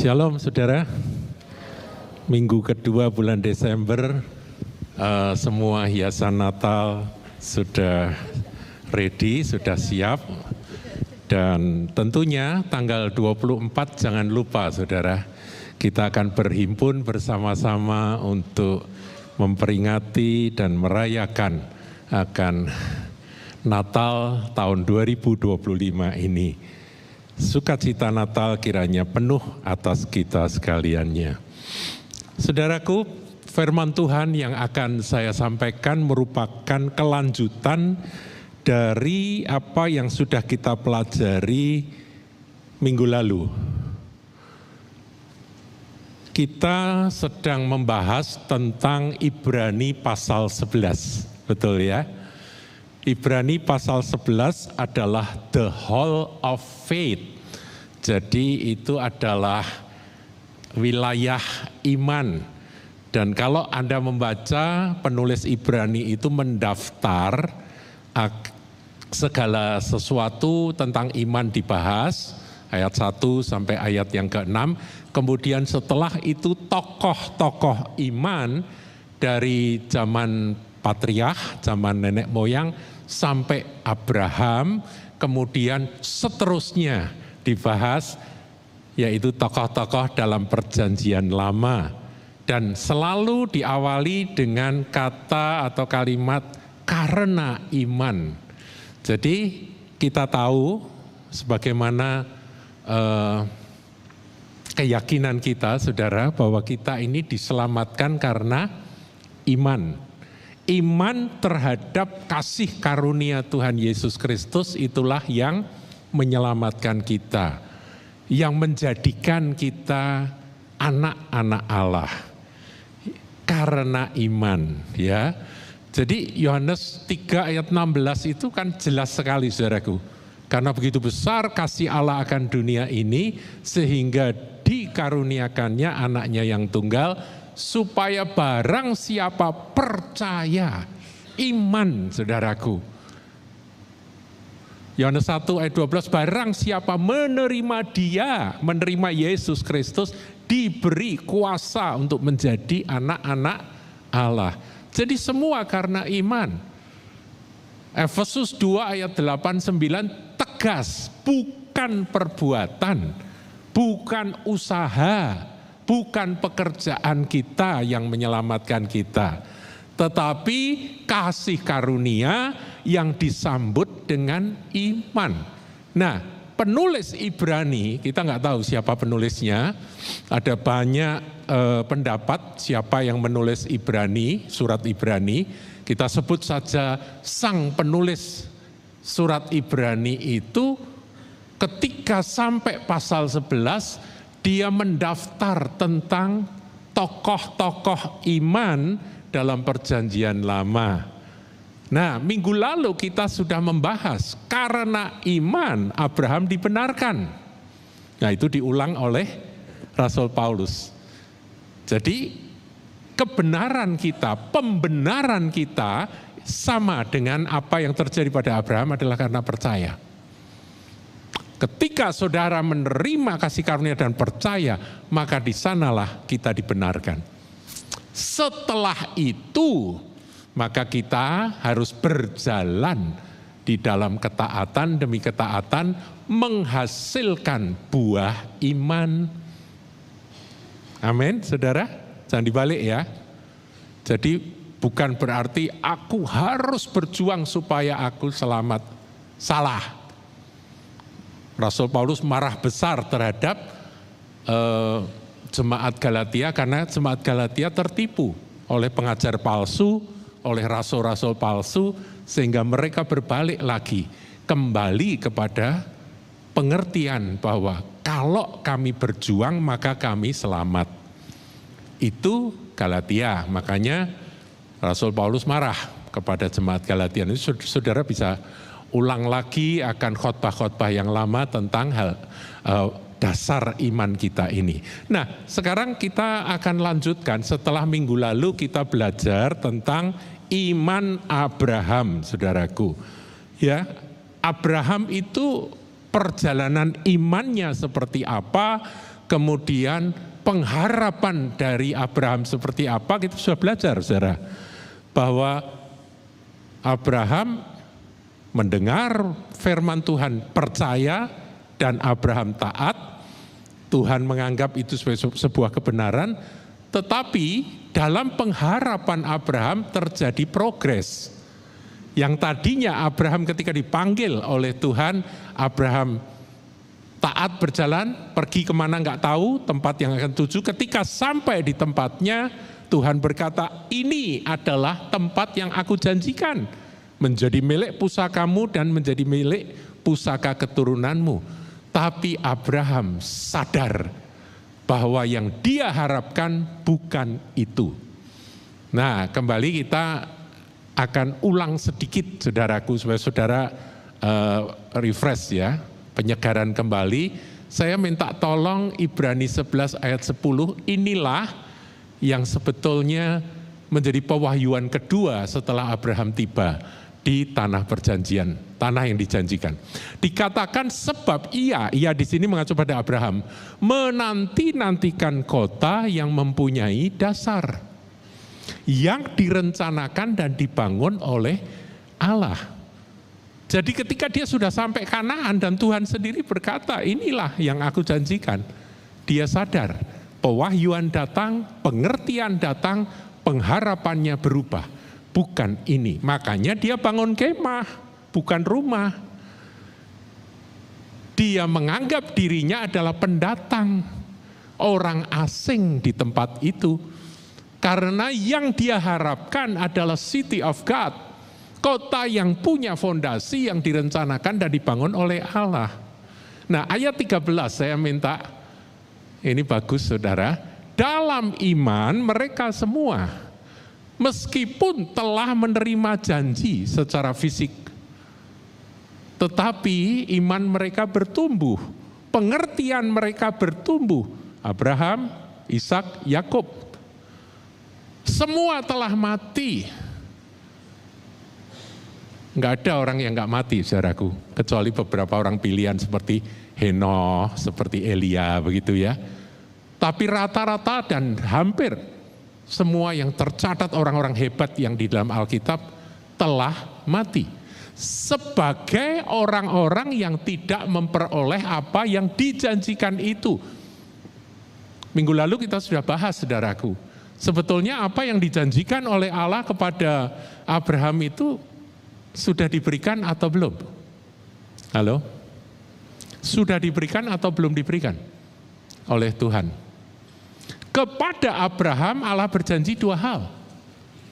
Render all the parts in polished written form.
Shalom saudara, minggu kedua bulan Desember, semua hiasan Natal sudah ready, sudah siap. Dan tentunya tanggal 24 jangan lupa saudara, kita akan berhimpun bersama-sama untuk memperingati dan merayakan akan Natal tahun 2025 ini. Sukacita Natal kiranya penuh atas kita sekaliannya. Saudaraku, firman Tuhan yang akan saya sampaikan merupakan kelanjutan dari apa yang sudah kita pelajari minggu lalu. Kita sedang membahas tentang Ibrani pasal 11, betul ya? Ibrani pasal 11 adalah the hall of faith. Jadi itu adalah wilayah iman. Dan kalau Anda membaca, penulis Ibrani itu mendaftar segala sesuatu tentang iman dibahas, ayat 1 sampai ayat yang ke-6. Kemudian setelah itu tokoh-tokoh iman dari zaman patriark, zaman nenek moyang, sampai Abraham, kemudian seterusnya dibahas, yaitu tokoh-tokoh dalam perjanjian lama. Dan selalu diawali dengan kata atau kalimat karena iman. Jadi kita tahu sebagaimana keyakinan kita saudara, bahwa kita ini diselamatkan karena iman. Iman terhadap kasih karunia Tuhan Yesus Kristus itulah yang menyelamatkan kita, yang menjadikan kita anak-anak Allah karena iman, ya. Jadi Yohanes 3 ayat 16 itu kan jelas sekali saudaraku. Karena begitu besar kasih Allah akan dunia ini sehingga dikaruniakannya anaknya yang tunggal, supaya barang siapa percaya, iman saudaraku. Yohanes 1 ayat 12, barang siapa menerima dia, menerima Yesus Kristus, diberi kuasa untuk menjadi anak-anak Allah. Jadi semua karena iman. Efesus 2 ayat 8-9 tegas, bukan perbuatan, bukan usaha, bukan pekerjaan kita yang menyelamatkan kita, tetapi kasih karunia yang disambut dengan iman. Nah, penulis Ibrani, kita nggak tahu siapa penulisnya, ada banyak pendapat siapa yang menulis Ibrani, surat Ibrani. Kita sebut saja sang penulis surat Ibrani itu ketika sampai pasal 11, dia mendaftar tentang tokoh-tokoh iman dalam perjanjian lama. Nah, minggu lalu kita sudah membahas karena iman Abraham dibenarkan. Nah, itu diulang oleh Rasul Paulus. Jadi kebenaran kita, pembenaran kita sama dengan apa yang terjadi pada Abraham adalah karena percaya. Ketika saudara menerima kasih karunia dan percaya, maka di sanalah kita dibenarkan. Setelah itu, maka kita harus berjalan di dalam ketaatan demi ketaatan, menghasilkan buah iman. Amin, saudara. Jangan dibalik ya. Jadi bukan berarti aku harus berjuang supaya aku selamat. Salah. Rasul Paulus marah besar terhadap jemaat Galatia karena jemaat Galatia tertipu oleh pengajar palsu, oleh rasul-rasul palsu, sehingga mereka berbalik lagi kembali kepada pengertian bahwa kalau kami berjuang maka kami selamat. Itu Galatia, makanya Rasul Paulus marah kepada jemaat Galatia. Ini saudara bisa ulang lagi akan khotbah-khotbah yang lama tentang hal dasar iman kita ini. Nah, sekarang kita akan lanjutkan setelah minggu lalu kita belajar tentang iman Abraham, saudaraku. Ya, Abraham itu perjalanan imannya seperti apa, kemudian pengharapan dari Abraham seperti apa, kita sudah belajar, saudara. Bahwa Abraham mendengar firman Tuhan, percaya, dan Abraham taat. Tuhan menganggap itu sebagai sebuah kebenaran, tetapi dalam pengharapan Abraham terjadi progres. Yang tadinya Abraham ketika dipanggil oleh Tuhan, Abraham taat berjalan, pergi kemana nggak tahu, tempat yang akan tuju. Ketika sampai di tempatnya, Tuhan berkata, ini adalah tempat yang aku janjikan, menjadi milik pusakamu dan menjadi milik pusaka keturunanmu. Tapi Abraham sadar bahwa yang dia harapkan bukan itu. Nah, kembali kita akan ulang sedikit, saudaraku, supaya saudara refresh ya, penyegaran kembali. Saya minta tolong Ibrani 11 ayat 10, inilah yang sebetulnya menjadi pewahyuan kedua setelah Abraham tiba di tanah perjanjian, tanah yang dijanjikan. Dikatakan sebab ia di sini mengacu pada Abraham, menanti-nantikan kota yang mempunyai dasar, yang direncanakan dan dibangun oleh Allah. Jadi ketika dia sudah sampai Kanaan dan Tuhan sendiri berkata, inilah yang aku janjikan, dia sadar, pewahyuan datang, pengertian datang, pengharapannya berubah. Bukan ini, makanya dia bangun kemah, bukan rumah. Dia menganggap dirinya adalah pendatang, orang asing di tempat itu. Karena yang dia harapkan adalah city of God, kota yang punya fondasi yang direncanakan dan dibangun oleh Allah. Nah, ayat 13 saya minta, ini bagus saudara, dalam iman mereka semua, meskipun telah menerima janji secara fisik, tetapi iman mereka bertumbuh, pengertian mereka bertumbuh. Abraham, Ishak, Yakub, semua telah mati. Enggak ada orang yang enggak mati, saudaraku, kecuali beberapa orang pilihan seperti Henoh, seperti Elia, begitu ya. Tapi rata-rata dan hampir semua yang tercatat orang-orang hebat yang di dalam Alkitab telah mati. Sebagai orang-orang yang tidak memperoleh apa yang dijanjikan itu. Minggu lalu kita sudah bahas, saudaraku. Sebetulnya apa yang dijanjikan oleh Allah kepada Abraham itu sudah diberikan atau belum? Halo? Sudah diberikan atau belum diberikan oleh Tuhan? Kepada Abraham Allah berjanji dua hal.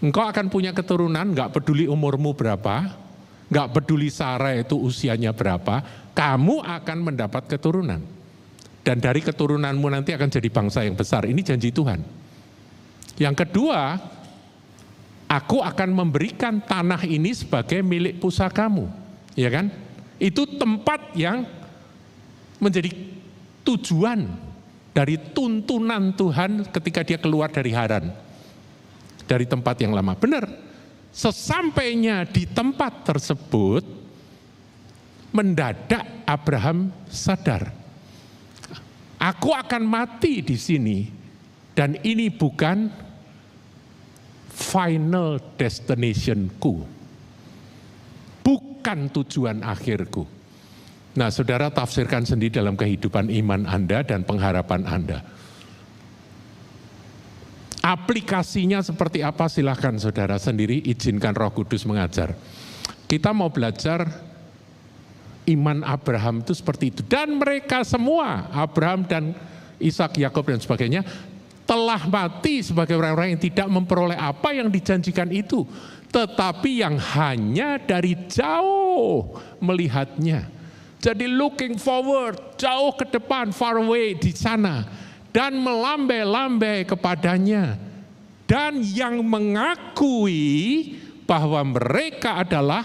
Engkau akan punya keturunan, gak peduli umurmu berapa, gak peduli Sarah itu usianya berapa, kamu akan mendapat keturunan. Dan dari keturunanmu nanti akan jadi bangsa yang besar. Ini janji Tuhan. Yang kedua, aku akan memberikan tanah ini sebagai milik pusakamu. Ya kan? Itu tempat yang menjadi tujuan dari tuntunan Tuhan ketika dia keluar dari Haran, dari tempat yang lama. Benar, sesampainya di tempat tersebut, mendadak Abraham sadar, aku akan mati di sini, dan ini bukan final destinationku, bukan tujuan akhirku. Nah, saudara tafsirkan sendiri dalam kehidupan iman Anda dan pengharapan Anda. Aplikasinya seperti apa silahkan saudara sendiri, izinkan Roh Kudus mengajar. Kita mau belajar iman Abraham itu seperti itu. Dan mereka semua, Abraham dan Ishak, Yakub dan sebagainya, telah mati sebagai orang-orang yang tidak memperoleh apa yang dijanjikan itu. Tetapi yang hanya dari jauh melihatnya. Jadi looking forward, jauh ke depan, far away di sana. Dan melambai-lambai kepadanya. Dan yang mengakui bahwa mereka adalah,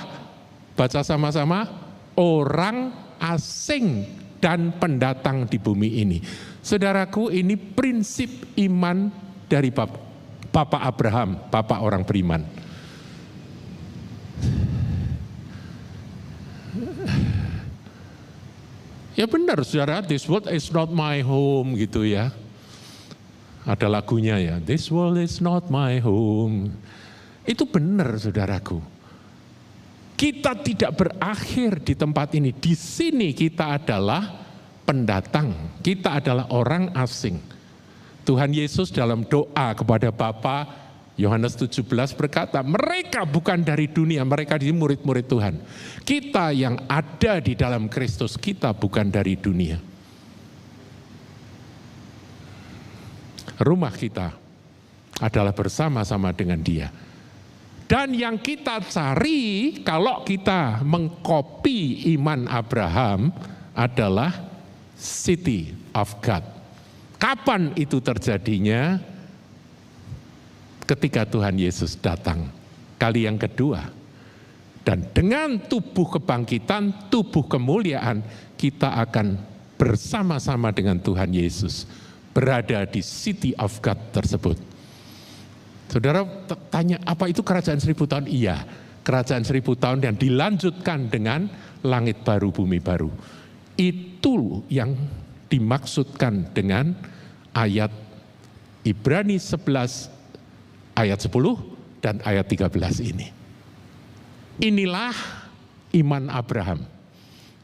baca sama-sama, orang asing dan pendatang di bumi ini. Saudaraku, ini prinsip iman dari Bapak Abraham, Bapak orang beriman. Ya benar saudara, this world is not my home gitu ya. Ada lagunya ya, this world is not my home. Itu benar saudaraku. Kita tidak berakhir di tempat ini. Di sini kita adalah pendatang. Kita adalah orang asing. Tuhan Yesus dalam doa kepada Bapa, Yohanes 17 berkata, mereka bukan dari dunia, mereka di murid-murid Tuhan. Kita yang ada di dalam Kristus, kita bukan dari dunia. Rumah kita adalah bersama-sama dengan Dia. Dan yang kita cari, kalau kita mengkopi iman Abraham, adalah city of God. Kapan itu terjadinya? Ketika Tuhan Yesus datang kali yang kedua. Dan dengan tubuh kebangkitan, tubuh kemuliaan, kita akan bersama-sama dengan Tuhan Yesus berada di city of God tersebut. Saudara tanya, apa itu kerajaan 1000 tahun? Iya, kerajaan 1000 tahun yang dilanjutkan dengan langit baru, bumi baru. Itu yang dimaksudkan dengan ayat Ibrani 11 ayat 10 dan ayat 13 ini. Inilah iman Abraham.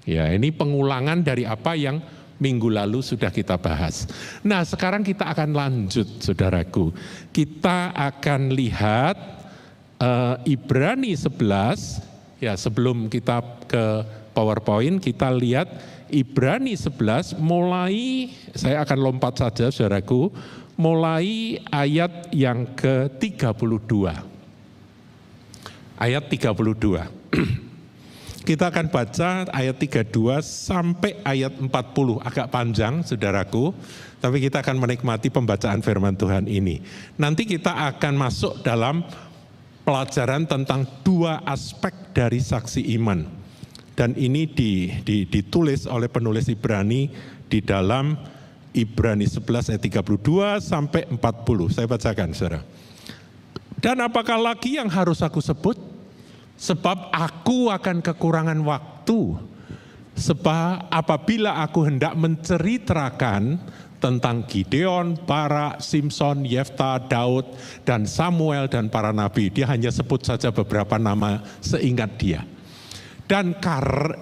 Ya, ini pengulangan dari apa yang minggu lalu sudah kita bahas. Nah, sekarang kita akan lanjut, saudaraku. Kita akan lihat Ibrani 11. Ya, sebelum kita ke PowerPoint, kita lihat Ibrani 11 mulai, saya akan lompat saja, saudaraku. Mulai ayat yang ke-32. Ayat 32. Kita akan baca ayat 32 sampai ayat 40. Agak panjang, saudaraku. Tapi kita akan menikmati pembacaan firman Tuhan ini. Nanti kita akan masuk dalam pelajaran tentang dua aspek dari saksi iman. Dan ini ditulis oleh penulis Ibrani di dalam Ibrani 11 ayat 32 sampai 40. Saya bacakan, saudara. Dan apakah lagi yang harus aku sebut? Sebab aku akan kekurangan waktu. Sebab apabila aku hendak menceritakan tentang Gideon, Barak, Simson, Yefta, Daud, dan Samuel, dan para nabi. Dia hanya sebut saja beberapa nama seingat dia. Dan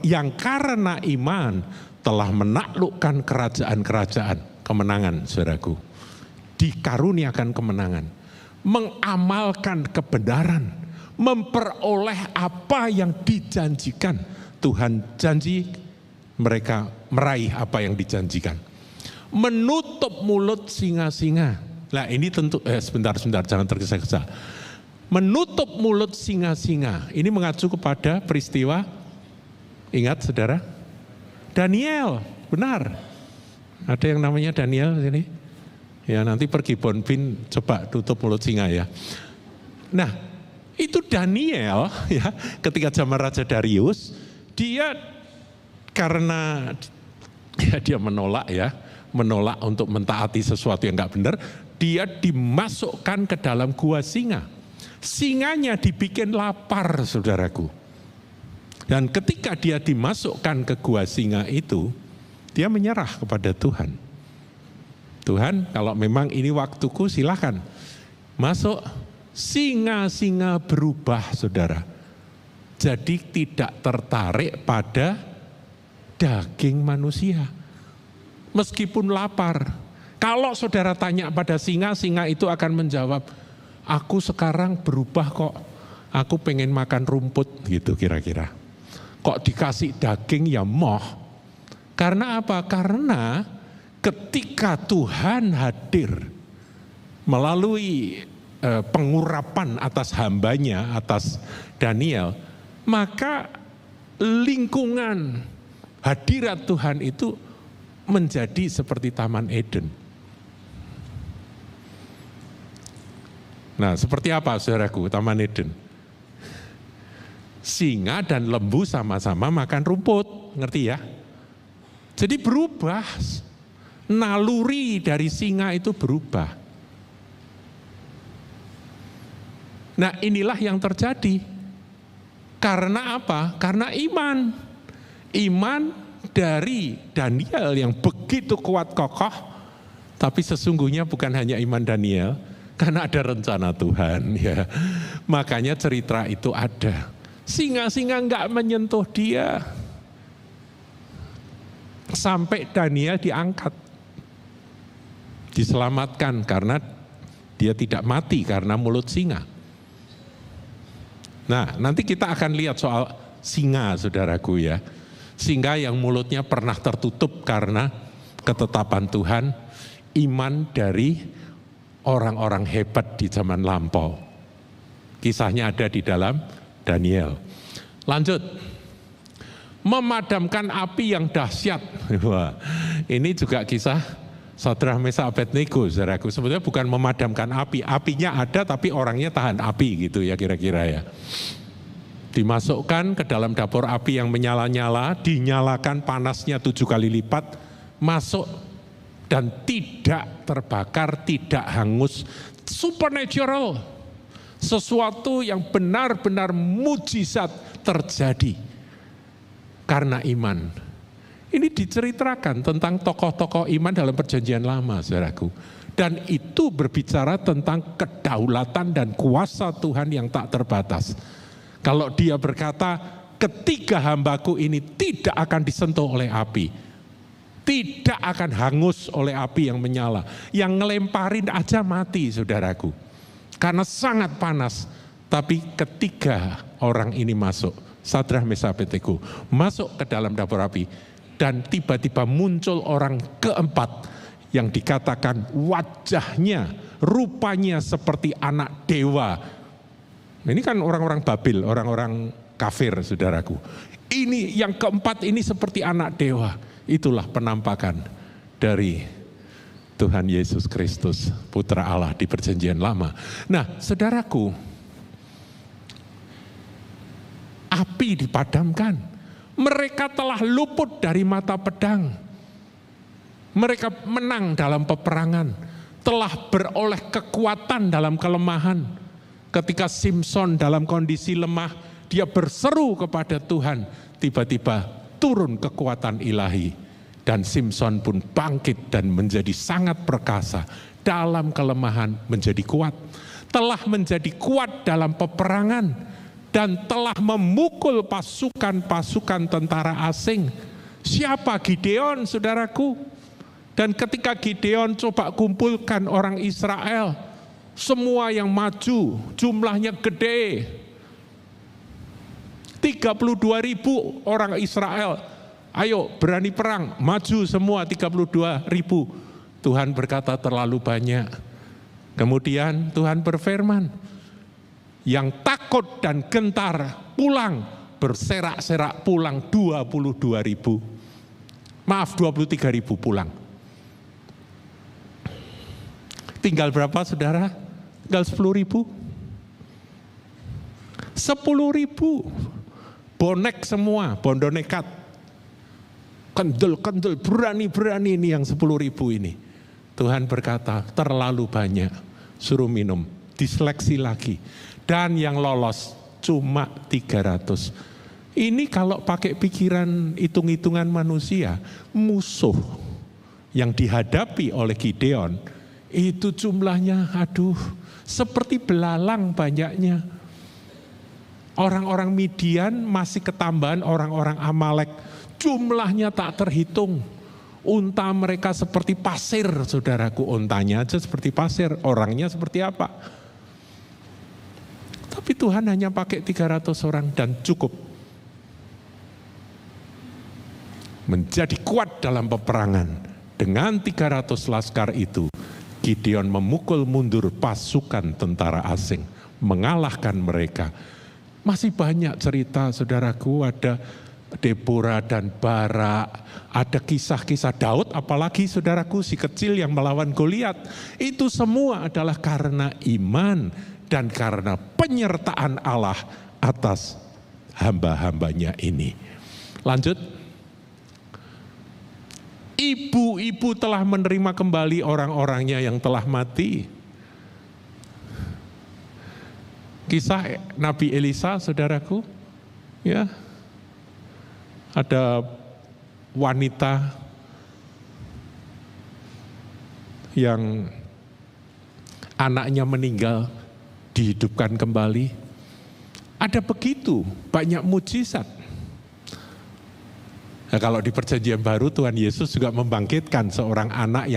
yang karena iman telah menaklukkan kerajaan-kerajaan, kemenangan, saudaraku. Dikaruniakan kemenangan, mengamalkan kebenaran, memperoleh apa yang dijanjikan. Tuhan janji mereka meraih apa yang dijanjikan. Menutup mulut singa-singa. Nah ini tentu, sebentar, jangan tergesa-gesa. Menutup mulut singa-singa. Ini mengacu kepada peristiwa, ingat saudara? Daniel, benar. Ada yang namanya Daniel di sini? Ya nanti pergi Bonbin, coba tutup mulut singa ya. Nah, itu Daniel ya, ketika zaman Raja Darius, dia karena dia menolak untuk mentaati sesuatu yang enggak benar, dia dimasukkan ke dalam gua singa. Singanya dibikin lapar, saudaraku. Dan ketika dia dimasukkan ke gua singa itu, dia menyerah kepada Tuhan. Tuhan, kalau memang ini waktuku silakan masuk. Singa-singa berubah, saudara. Jadi tidak tertarik pada daging manusia. Meskipun lapar. Kalau saudara tanya pada singa, singa itu akan menjawab, aku sekarang berubah kok. Aku pengen makan rumput gitu kira-kira. Kok dikasih daging ya moh. Karena apa? Karena ketika Tuhan hadir melalui pengurapan atas hambanya, atas Daniel, maka lingkungan hadirat Tuhan itu menjadi seperti Taman Eden. Nah, seperti apa saudaraku Taman Eden? Singa dan lembu sama-sama makan rumput, ngerti ya? Jadi berubah, naluri dari singa itu berubah. Nah inilah yang terjadi. Karena apa? Karena iman. Iman dari Daniel yang begitu kuat kokoh, tapi sesungguhnya bukan hanya iman Daniel, karena ada rencana Tuhan ya. Makanya cerita itu ada. Singa-singa enggak menyentuh dia. Sampai Daniel diangkat. Diselamatkan karena dia tidak mati karena mulut singa. Nah, nanti kita akan lihat soal singa, saudaraku ya. Singa yang mulutnya pernah tertutup karena ketetapan Tuhan, iman dari orang-orang hebat di zaman lampau. Kisahnya ada di dalam Daniel. Lanjut. Memadamkan api yang dahsyat. Wah, ini juga kisah Sadrah Mesakh Abednego, saudaraku. Sebetulnya bukan memadamkan api, apinya ada tapi orangnya tahan api gitu ya kira-kira ya. Dimasukkan ke dalam dapur api yang menyala-nyala, dinyalakan panasnya 7 kali lipat, masuk dan tidak terbakar, tidak hangus. Supernatural, sesuatu yang benar-benar mujizat terjadi karena iman. Ini diceritakan tentang tokoh-tokoh iman dalam perjanjian lama, saudaraku. Dan itu berbicara tentang kedaulatan dan kuasa Tuhan yang tak terbatas. Kalau dia berkata, ketiga hambaku ini tidak akan disentuh oleh api. Tidak akan hangus oleh api yang menyala. Yang ngelemparin aja mati, saudaraku. Karena sangat panas. Tapi ketiga orang ini masuk, Sadrah Mesakh Abednego, masuk ke dalam dapur api. Dan tiba-tiba muncul orang keempat yang dikatakan wajahnya, rupanya seperti anak dewa. Ini kan orang-orang Babil, orang-orang kafir, saudaraku. Ini yang keempat ini seperti anak dewa. Itulah penampakan dari Tuhan Yesus Kristus, Putra Allah di perjanjian lama. Nah, saudaraku, api dipadamkan. Mereka telah luput dari mata pedang. Mereka menang dalam peperangan. Telah beroleh kekuatan dalam kelemahan. Ketika Simson dalam kondisi lemah, dia berseru kepada Tuhan. Tiba-tiba turun kekuatan ilahi. Dan Simson pun bangkit dan menjadi sangat perkasa. Dalam kelemahan menjadi kuat. Telah menjadi kuat dalam peperangan. Dan telah memukul pasukan-pasukan tentara asing. Siapa Gideon, saudaraku? Dan ketika Gideon coba kumpulkan orang Israel, semua yang maju, jumlahnya gede. 32.000 orang Israel. Ayo berani perang, maju semua 32.000. Tuhan berkata terlalu banyak. Kemudian Tuhan berfirman, yang takut dan gentar pulang, berserak-serak pulang 22.000. Maaf, 23.000 pulang. Tinggal berapa, saudara? Tinggal 10.000. 10.000. Bonek semua, bondo nekat. Kendel-kendel, berani-berani ini yang 10.000 ini. Tuhan berkata, terlalu banyak, suruh minum, diseleksi lagi. Dan yang lolos cuma 300. Ini kalau pakai pikiran hitung-hitungan manusia, musuh yang dihadapi oleh Gideon, itu jumlahnya aduh seperti belalang banyaknya. Orang-orang Midian masih ketambahan orang-orang Amalek. Jumlahnya tak terhitung. Unta mereka seperti pasir, saudaraku. Untanya aja seperti pasir, orangnya seperti apa. Tapi Tuhan hanya pakai 300 orang dan cukup. Menjadi kuat dalam peperangan. Dengan 300 laskar itu, Gideon memukul mundur pasukan tentara asing. Mengalahkan mereka. Masih banyak cerita, saudaraku, ada Deborah dan Barak, ada kisah-kisah Daud, apalagi saudaraku si kecil yang melawan Goliat. Itu semua adalah karena iman dan karena penyertaan Allah atas hamba-hambanya ini. Lanjut. Ibu-ibu telah menerima kembali orang-orangnya yang telah mati. Kisah Nabi Elisa, saudaraku, ya, ada wanita yang anaknya meninggal dihidupkan kembali. Ada begitu banyak mujizat. Nah, kalau di Perjanjian Baru Tuhan Yesus juga membangkitkan seorang anak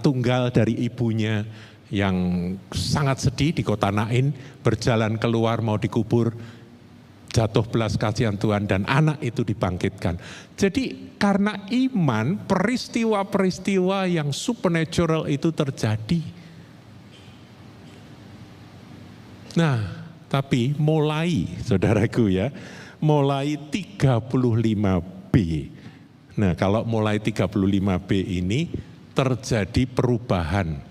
tunggal dari ibunya yang sangat sedih di kota Nain, berjalan keluar mau dikubur, jatuh belas kasihan Tuhan dan anak itu dibangkitkan. Jadi karena iman, peristiwa-peristiwa yang supernatural itu terjadi. Nah, tapi mulai saudaraku ya, mulai 35B. Nah, kalau mulai 35B ini terjadi perubahan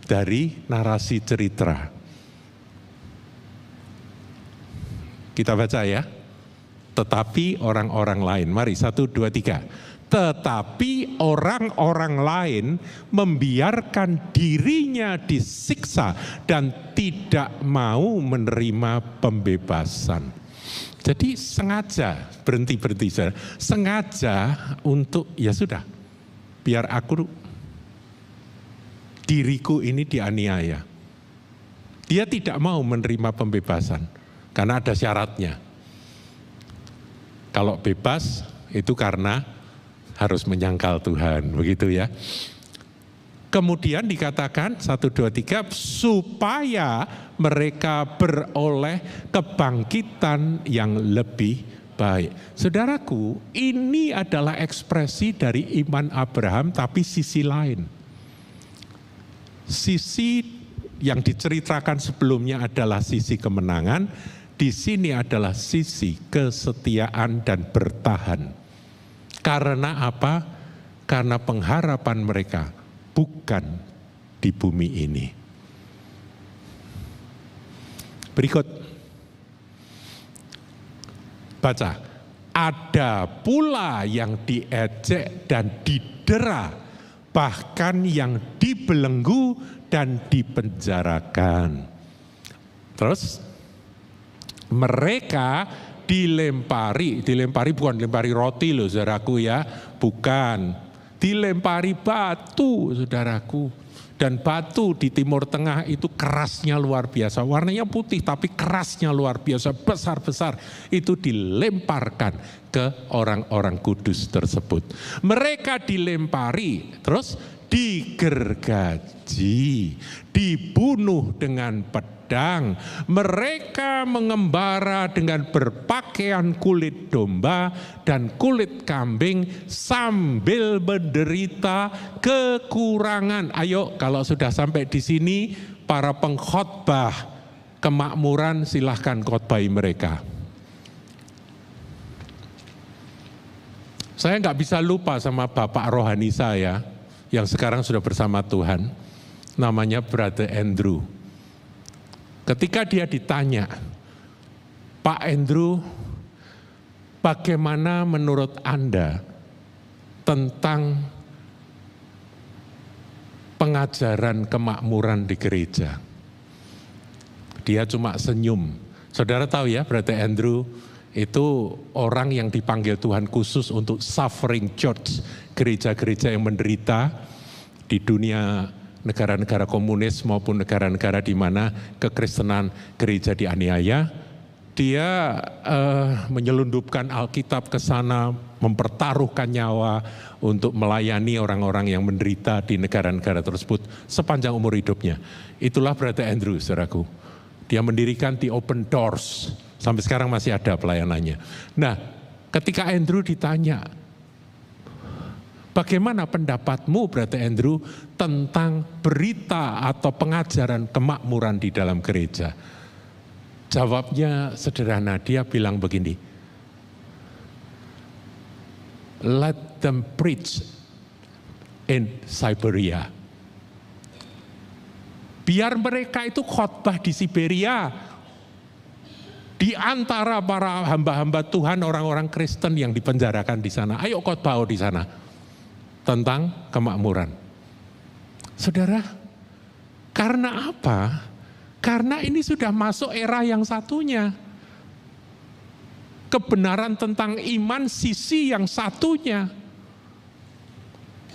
dari narasi cerita. Kita baca ya. Tetapi orang-orang lain, mari 1, 2, 3. Tetapi orang-orang lain membiarkan dirinya disiksa dan tidak mau menerima pembebasan. Jadi sengaja berhenti, sengaja untuk ya sudah, biar diriku ini dianiaya. Dia tidak mau menerima pembebasan karena ada syaratnya. Kalau bebas itu karena harus menyangkal Tuhan, begitu ya. Kemudian dikatakan 1, 2, 3 supaya mereka beroleh kebangkitan yang lebih baik. Saudaraku, ini adalah ekspresi dari iman Abraham tapi sisi lain. Sisi yang diceritakan sebelumnya adalah sisi kemenangan, di sini adalah sisi kesetiaan dan bertahan. Karena apa? Karena pengharapan mereka bukan di bumi ini. Berikut. Baca. Ada pula yang diejek dan didera, bahkan yang dibelenggu dan dipenjarakan. Terus mereka dilempari bukan dilempari roti loh saudaraku ya, bukan, dilempari batu saudaraku. Dan batu di Timur Tengah itu kerasnya luar biasa, warnanya putih tapi kerasnya luar biasa, besar-besar, itu dilemparkan ke orang-orang kudus tersebut. Mereka dilempari, terus digergaji, dibunuh dengan pedang. Mereka mengembara dengan berpakaian kulit domba dan kulit kambing sambil menderita kekurangan. Ayo, kalau sudah sampai di sini, para pengkhotbah kemakmuran silahkan khotbahi mereka. Saya nggak bisa lupa sama bapak rohani saya yang sekarang sudah bersama Tuhan, namanya Brother Andrew. Ketika dia ditanya, Pak Andrew, bagaimana menurut Anda tentang pengajaran kemakmuran di gereja? Dia cuma senyum. Saudara tahu ya, Brother Andrew itu orang yang dipanggil Tuhan khusus untuk suffering church, gereja-gereja yang menderita di dunia negara-negara komunis maupun negara-negara di mana kekristenan gereja dianiaya. Dia menyelundupkan Alkitab ke sana, mempertaruhkan nyawa untuk melayani orang-orang yang menderita di negara-negara tersebut sepanjang umur hidupnya. Itulah Brother Andrew, saudaraku. Dia mendirikan The Open Doors, sampai sekarang masih ada pelayanannya. Nah, ketika Andrew ditanya, bagaimana pendapatmu Brother Andrew tentang berita atau pengajaran kemakmuran di dalam gereja? Jawabnya sederhana, dia bilang begini, let them preach in Siberia. Biar mereka itu khotbah di Siberia, di antara para hamba-hamba Tuhan, orang-orang Kristen yang dipenjarakan di sana. Ayo khotbah di sana tentang kemakmuran. Saudara, karena apa? Karena ini sudah masuk era yang satunya. kebenaran tentang iman sisi yang satunya.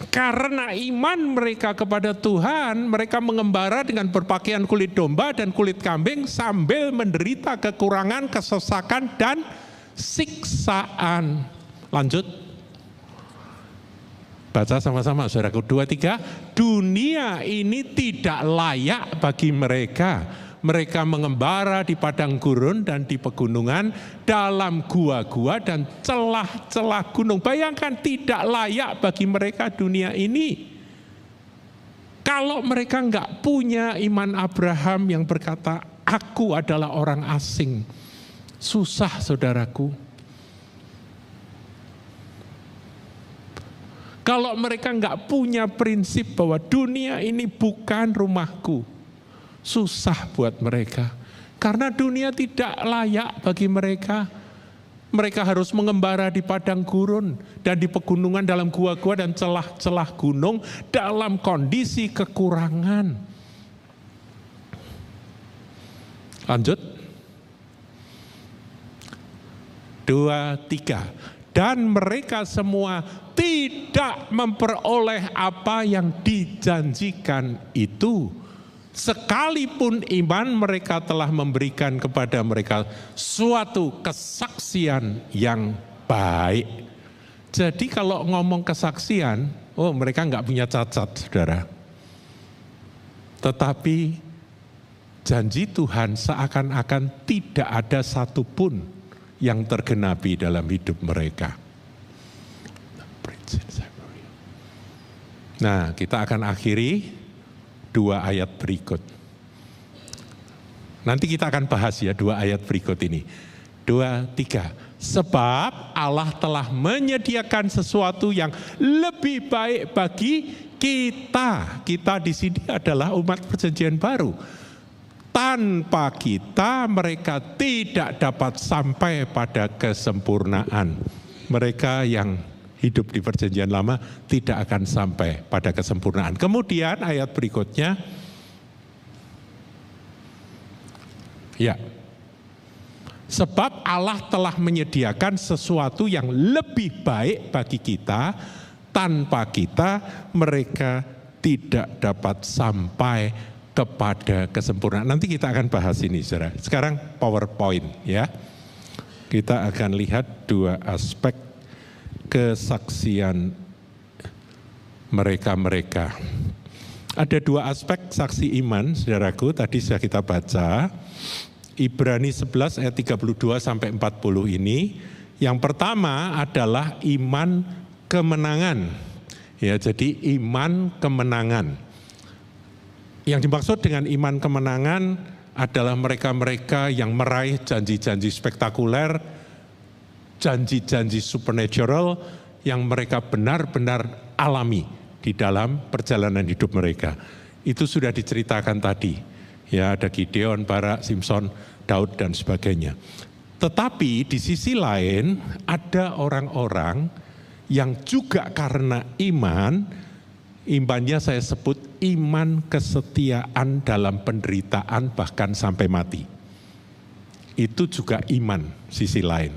Karena iman mereka kepada Tuhan, mereka mengembara dengan berpakaian kulit domba dan kulit kambing sambil menderita kekurangan, kesesakan, dan siksaan. Lanjut. Baca sama-sama saudaraku, 2, 3. Dunia ini tidak layak bagi mereka. Mereka mengembara di padang gurun dan di pegunungan, dalam gua-gua dan celah-celah gunung. Bayangkan, tidak layak bagi mereka dunia ini. Kalau mereka nggak punya iman Abraham yang berkata, aku adalah orang asing. Susah saudaraku. Kalau mereka nggak punya prinsip bahwa dunia ini bukan rumahku, susah buat mereka. Karena dunia tidak layak bagi mereka. Mereka harus mengembara di padang gurun dan di pegunungan, dalam gua-gua dan celah-celah gunung, dalam kondisi kekurangan. Lanjut. 2, 3. Dan mereka semua tidak memperoleh apa yang dijanjikan itu. Sekalipun iman mereka telah memberikan kepada mereka suatu kesaksian yang baik. Jadi kalau ngomong kesaksian, mereka nggak punya cacat, saudara. Tetapi janji Tuhan seakan-akan tidak ada satupun yang tergenapi dalam hidup mereka. Nah, kita akan akhiri 2 ayat berikut. Nanti kita akan bahas ya 2 ayat berikut ini. 2, 3. Sebab Allah telah menyediakan sesuatu yang lebih baik bagi kita. Kita di sini adalah umat perjanjian baru. Tanpa kita mereka tidak dapat sampai pada kesempurnaan. Mereka yang hidup di perjanjian lama tidak akan sampai pada kesempurnaan. Kemudian ayat berikutnya, ya, sebab Allah telah menyediakan sesuatu yang lebih baik bagi kita. Tanpa kita mereka tidak dapat sampai kepada kesempurnaan. Nanti kita akan bahas ini, saudara. Sekarang PowerPoint ya. Kita akan lihat 2 aspek kesaksian mereka-mereka. Ada 2 aspek saksi iman, saudaraku, tadi sudah kita baca. Ibrani 11 ayat 32 sampai 40 ini. Yang pertama adalah iman kemenangan. Ya, jadi iman kemenangan. Yang dimaksud dengan iman kemenangan adalah mereka-mereka yang meraih janji-janji spektakuler, janji-janji supernatural yang mereka benar-benar alami di dalam perjalanan hidup mereka. Itu sudah diceritakan tadi. Ya, ada Gideon, Barak, Simson, Daud dan sebagainya. Tetapi di sisi lain ada orang-orang yang juga karena imannya saya sebut iman kesetiaan dalam penderitaan bahkan sampai mati. Itu juga iman sisi lain.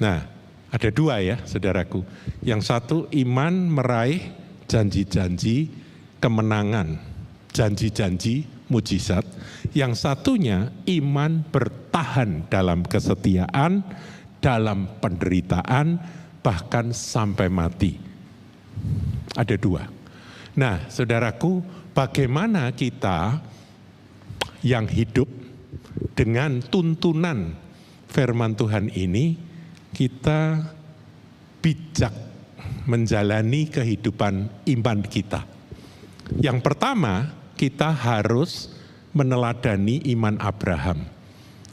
Nah, ada 2 ya saudaraku. Yang satu iman meraih janji-janji kemenangan, janji-janji mujizat. Yang satunya iman bertahan dalam kesetiaan, dalam penderitaan bahkan sampai mati. Ada 2. Nah, saudaraku, bagaimana kita yang hidup dengan tuntunan firman Tuhan ini, kita bijak menjalani kehidupan iman kita. Yang pertama, kita harus meneladani iman Abraham.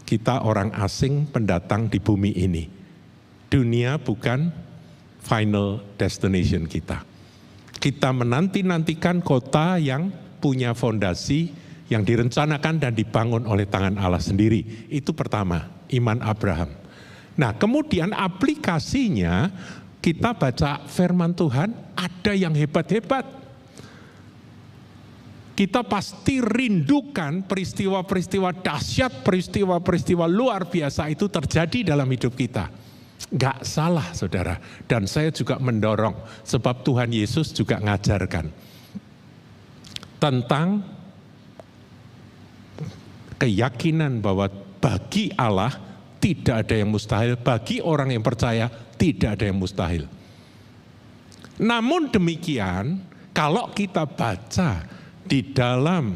Kita orang asing pendatang di bumi ini. Dunia bukan final destination kita. Kita menanti-nantikan kota yang punya fondasi, yang direncanakan dan dibangun oleh tangan Allah sendiri. Itu pertama, iman Abraham. Nah, kemudian aplikasinya, kita baca firman Tuhan, ada yang hebat-hebat. kita pasti rindukan peristiwa-peristiwa dahsyat, peristiwa-peristiwa luar biasa itu terjadi dalam hidup kita. Enggak salah saudara, dan saya juga mendorong, sebab Tuhan Yesus juga ngajarkan tentang keyakinan bahwa bagi Allah tidak ada yang mustahil, bagi orang yang percaya tidak ada yang mustahil. Namun demikian, kalau kita baca di dalam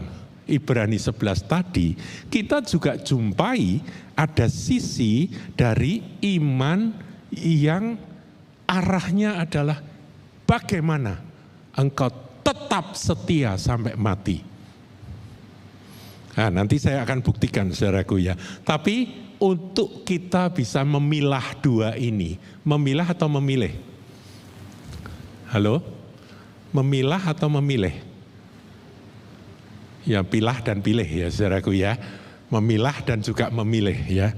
Ibrani 11 tadi, kita juga jumpai ada sisi dari iman yang arahnya adalah bagaimana engkau tetap setia sampai mati. Nah, nanti saya akan buktikan saudaraku ya. Tapi untuk kita bisa memilah dua ini, memilah atau memilih? Halo? Memilah atau memilih? Ya, pilah dan pilih ya saudaraku ya. Memilah dan juga memilih ya.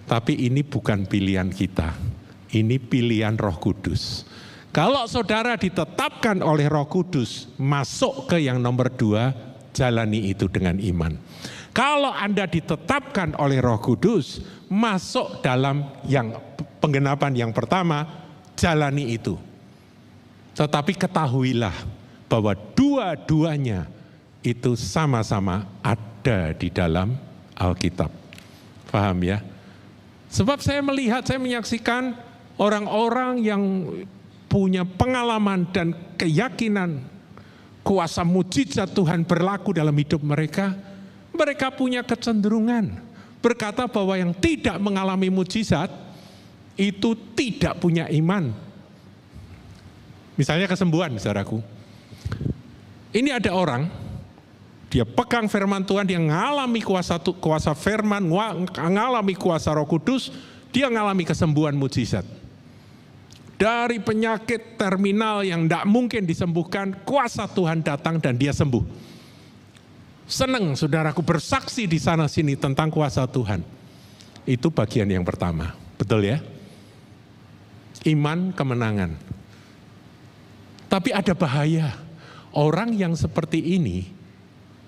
Tapi ini bukan pilihan kita. Ini pilihan Roh Kudus. Kalau saudara ditetapkan oleh Roh Kudus, masuk ke yang nomor 2, jalani itu dengan iman. Kalau Anda ditetapkan oleh Roh Kudus, masuk dalam yang penggenapan yang pertama, jalani itu. Tetapi ketahuilah bahwa dua-duanya itu sama-sama ada di dalam Alkitab. Paham ya? Sebab saya melihat, saya menyaksikan orang-orang yang punya pengalaman dan keyakinan kuasa mujizat Tuhan berlaku dalam hidup mereka. Mereka punya kecenderungan berkata bahwa yang tidak mengalami mujizat itu tidak punya iman. Misalnya kesembuhan, saudaraku. Ini ada orang, dia pegang firman Tuhan, dia mengalami kuasa firman, mengalami kuasa Roh Kudus, dia mengalami kesembuhan mujizat. Dari penyakit terminal yang tidak mungkin disembuhkan, kuasa Tuhan datang dan dia sembuh. Senang saudaraku bersaksi di sana sini tentang kuasa Tuhan. Itu bagian yang pertama, betul ya? Iman kemenangan. Tapi ada bahaya, orang yang seperti ini,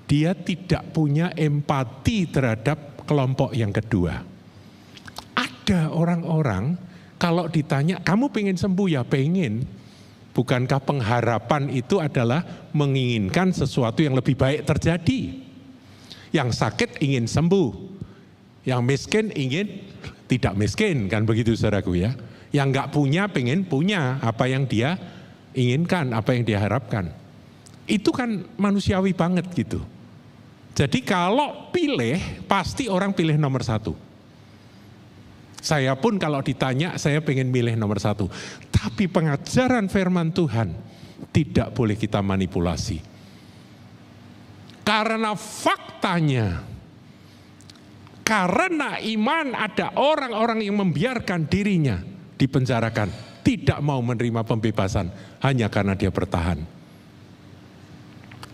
dia tidak punya empati terhadap kelompok yang kedua. Ada orang-orang, kalau ditanya, kamu pengen sembuh ya? Pengen. Bukankah pengharapan itu adalah menginginkan sesuatu yang lebih baik terjadi? Yang sakit ingin sembuh. Yang miskin ingin tidak miskin, kan begitu saudaraku ya. Yang enggak punya pengen punya apa yang dia inginkan, apa yang dia harapkan. Itu kan manusiawi banget gitu. Jadi kalau pilih, pasti orang pilih nomor 1. Saya pun kalau ditanya, saya pengen milih nomor 1. Tapi pengajaran firman Tuhan tidak boleh kita manipulasi. Karena faktanya, karena iman ada orang-orang yang membiarkan dirinya dipenjarakan, tidak mau menerima pembebasan hanya karena dia bertahan.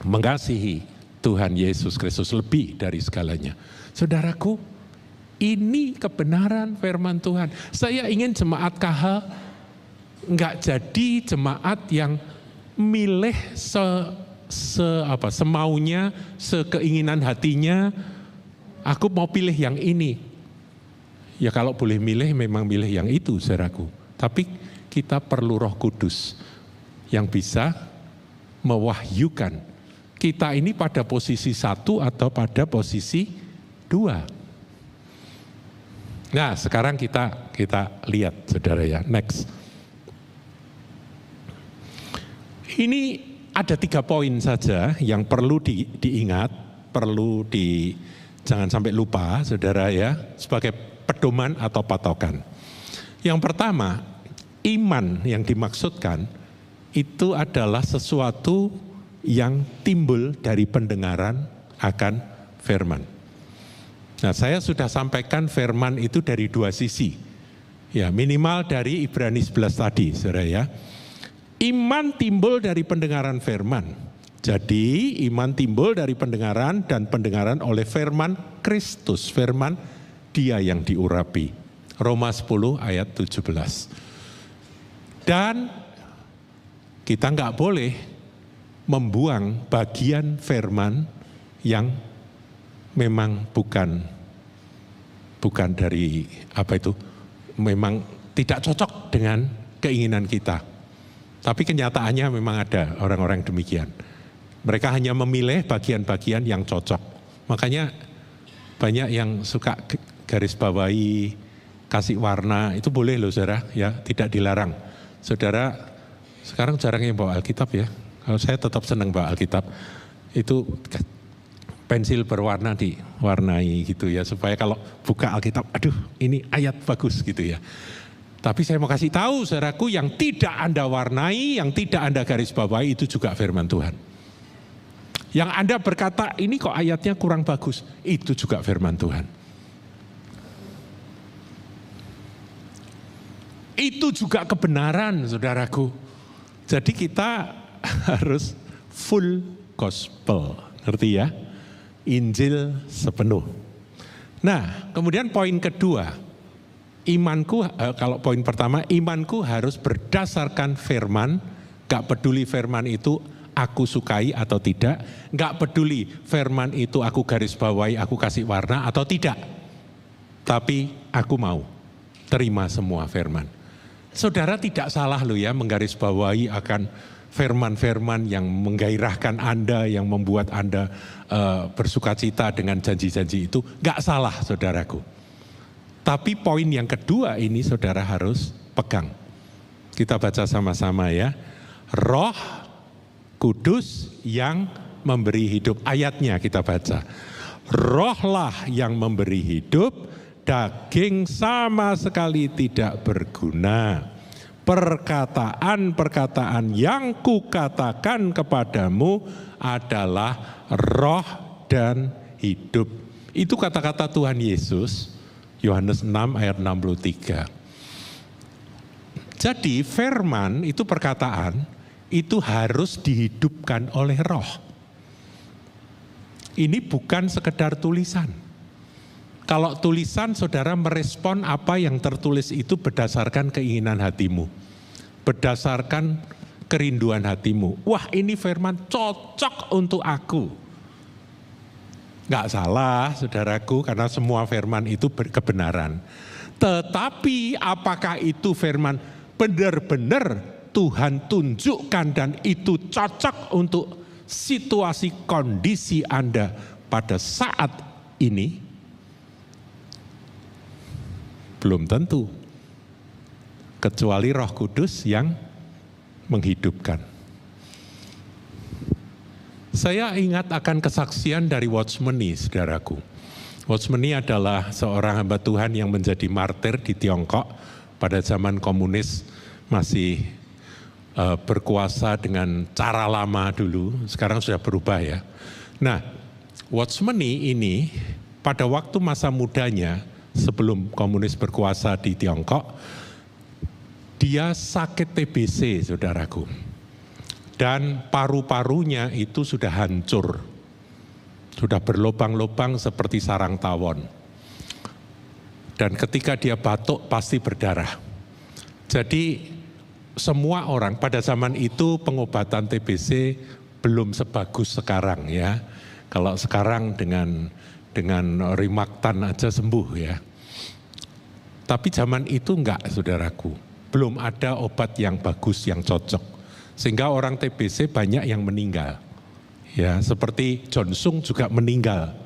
Mengasihi Tuhan Yesus Kristus lebih dari segalanya. Saudaraku, ini kebenaran firman Tuhan. Saya ingin jemaat KH enggak jadi jemaat yang milih semaunya, sekeinginan hatinya. Aku mau pilih yang ini. Ya kalau boleh milih, memang milih yang itu, saudaraku. Tapi kita perlu Roh Kudus yang bisa mewahyukan kita ini pada posisi 1 atau pada posisi 2. Nah, sekarang kita lihat, saudara ya. Next. Ini ada 3 poin saja yang perlu diingat, jangan sampai lupa, saudara ya, sebagai pedoman atau patokan. Yang pertama, iman yang dimaksudkan itu adalah sesuatu yang timbul dari pendengaran akan firman. Nah, saya sudah sampaikan firman itu dari 2 sisi. Ya, minimal dari Ibrani 11 tadi, saudara ya. Iman timbul dari pendengaran firman. Jadi, iman timbul dari pendengaran dan pendengaran oleh firman Kristus, firman Dia yang diurapi. Roma 10 ayat 17. Dan kita enggak boleh membuang bagian firman yang memang bukan dari memang tidak cocok dengan keinginan kita. Tapi kenyataannya memang ada orang-orang demikian. Mereka hanya memilih bagian-bagian yang cocok. Makanya banyak yang suka garis bawahi, kasih warna, itu boleh loh saudara, ya tidak dilarang. Saudara sekarang jarang yang bawa Alkitab ya. Kalau saya tetap senang bawa Alkitab, itu pensil berwarna diwarnai gitu ya, supaya kalau buka Alkitab, aduh ini ayat bagus gitu ya. Tapi saya mau kasih tahu saudaraku, yang tidak Anda warnai, yang tidak Anda garis bawahi itu juga firman Tuhan. Yang Anda berkata ini kok ayatnya kurang bagus, itu juga firman Tuhan. Itu juga kebenaran saudaraku. Jadi kita harus full gospel, ngerti ya? Injil sepenuh. Nah, kemudian poin kedua, imanku, kalau poin pertama, imanku harus berdasarkan firman, gak peduli firman itu aku sukai atau tidak, gak peduli firman itu aku garis bawahi, aku kasih warna atau tidak, tapi aku mau terima semua firman. Saudara tidak salah loh ya menggaris bawahi akan firman-firman yang menggairahkan Anda, yang membuat Anda bersukacita dengan janji-janji itu, gak salah saudaraku. Tapi poin yang kedua ini saudara harus pegang. Kita baca sama-sama ya. Roh Kudus yang memberi hidup. Ayatnya kita baca. Rohlah yang memberi hidup, daging sama sekali tidak berguna. Perkataan-perkataan yang kukatakan kepadamu adalah roh dan hidup. Itu kata-kata Tuhan Yesus, Yohanes 6 ayat 63. Jadi firman itu perkataan, itu harus dihidupkan oleh roh. Ini bukan sekedar tulisan. Kalau tulisan saudara merespon apa yang tertulis itu berdasarkan keinginan hatimu. Berdasarkan kerinduan hatimu. Wah ini firman cocok untuk aku. Gak salah saudaraku, karena semua firman itu kebenaran. Tetapi apakah itu firman benar-benar Tuhan tunjukkan dan itu cocok untuk situasi kondisi Anda pada saat ini? Belum tentu, kecuali Roh Kudus yang menghidupkan. Saya ingat akan kesaksian dari Watchman Nee, saudaraku. Watchman Nee adalah seorang hamba Tuhan yang menjadi martir di Tiongkok pada zaman komunis masih berkuasa dengan cara lama dulu, sekarang sudah berubah ya. Nah, Watchman Nee ini pada waktu masa mudanya, sebelum komunis berkuasa di Tiongkok, dia sakit TBC saudaraku. Dan paru-parunya itu sudah hancur. Sudah berlubang-lubang seperti sarang tawon. Dan ketika dia batuk pasti berdarah. Jadi semua orang pada zaman itu pengobatan TBC belum sebagus sekarang ya. Kalau sekarang dengan Rimaktan aja sembuh ya. Tapi zaman itu enggak saudaraku. Belum ada obat yang bagus, yang cocok. Sehingga orang TBC banyak yang meninggal. Ya, seperti Johnson juga meninggal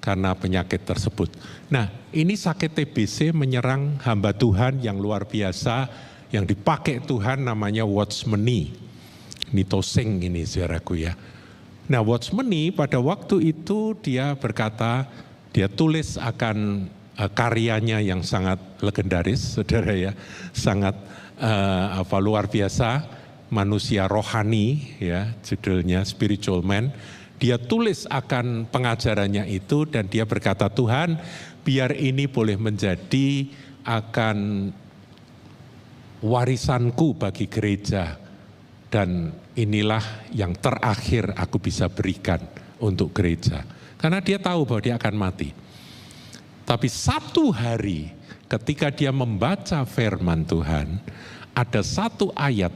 karena penyakit tersebut. Nah, ini sakit TBC menyerang hamba Tuhan yang luar biasa, yang dipakai Tuhan namanya Watchman Nee. Ini Toseng ini saudaraku ya. Nah, Watchman Nee pada waktu itu dia berkata, dia tulis akan karyanya yang sangat legendaris, saudara ya, sangat luar biasa, manusia rohani ya, judulnya Spiritual Man. Dia tulis akan pengajarannya itu dan dia berkata, Tuhan, biar ini boleh menjadi akan warisanku bagi gereja. Dan inilah yang terakhir aku bisa berikan untuk gereja. Karena dia tahu bahwa dia akan mati. Tapi satu hari ketika dia membaca firman Tuhan, ada satu ayat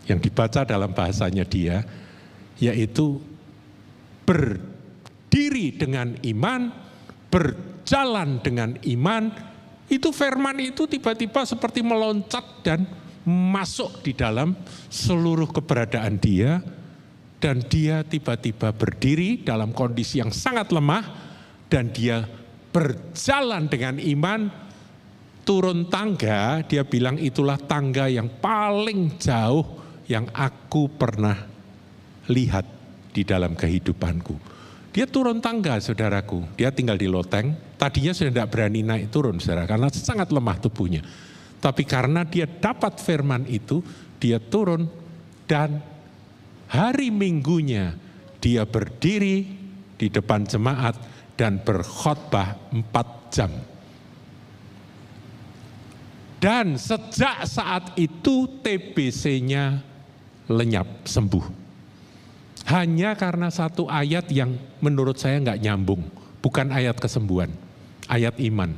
yang dibaca dalam bahasanya dia, yaitu berdiri dengan iman, berjalan dengan iman. Itu firman itu tiba-tiba seperti meloncat dan masuk di dalam seluruh keberadaan dia, dan dia tiba-tiba berdiri dalam kondisi yang sangat lemah, dan dia berjalan dengan iman, turun tangga. Dia bilang itulah tangga yang paling jauh yang aku pernah lihat di dalam kehidupanku. Dia turun tangga, saudaraku. Dia tinggal di loteng. Tadinya sudah tidak berani naik turun, saudara, karena sangat lemah tubuhnya. Tapi karena dia dapat firman itu, dia turun, dan hari Minggunya dia berdiri di depan jemaat dan berkhotbah 4 jam. Dan sejak saat itu TBC-nya lenyap, sembuh. Hanya karena satu ayat yang menurut saya nggak nyambung. Bukan ayat kesembuhan, ayat iman.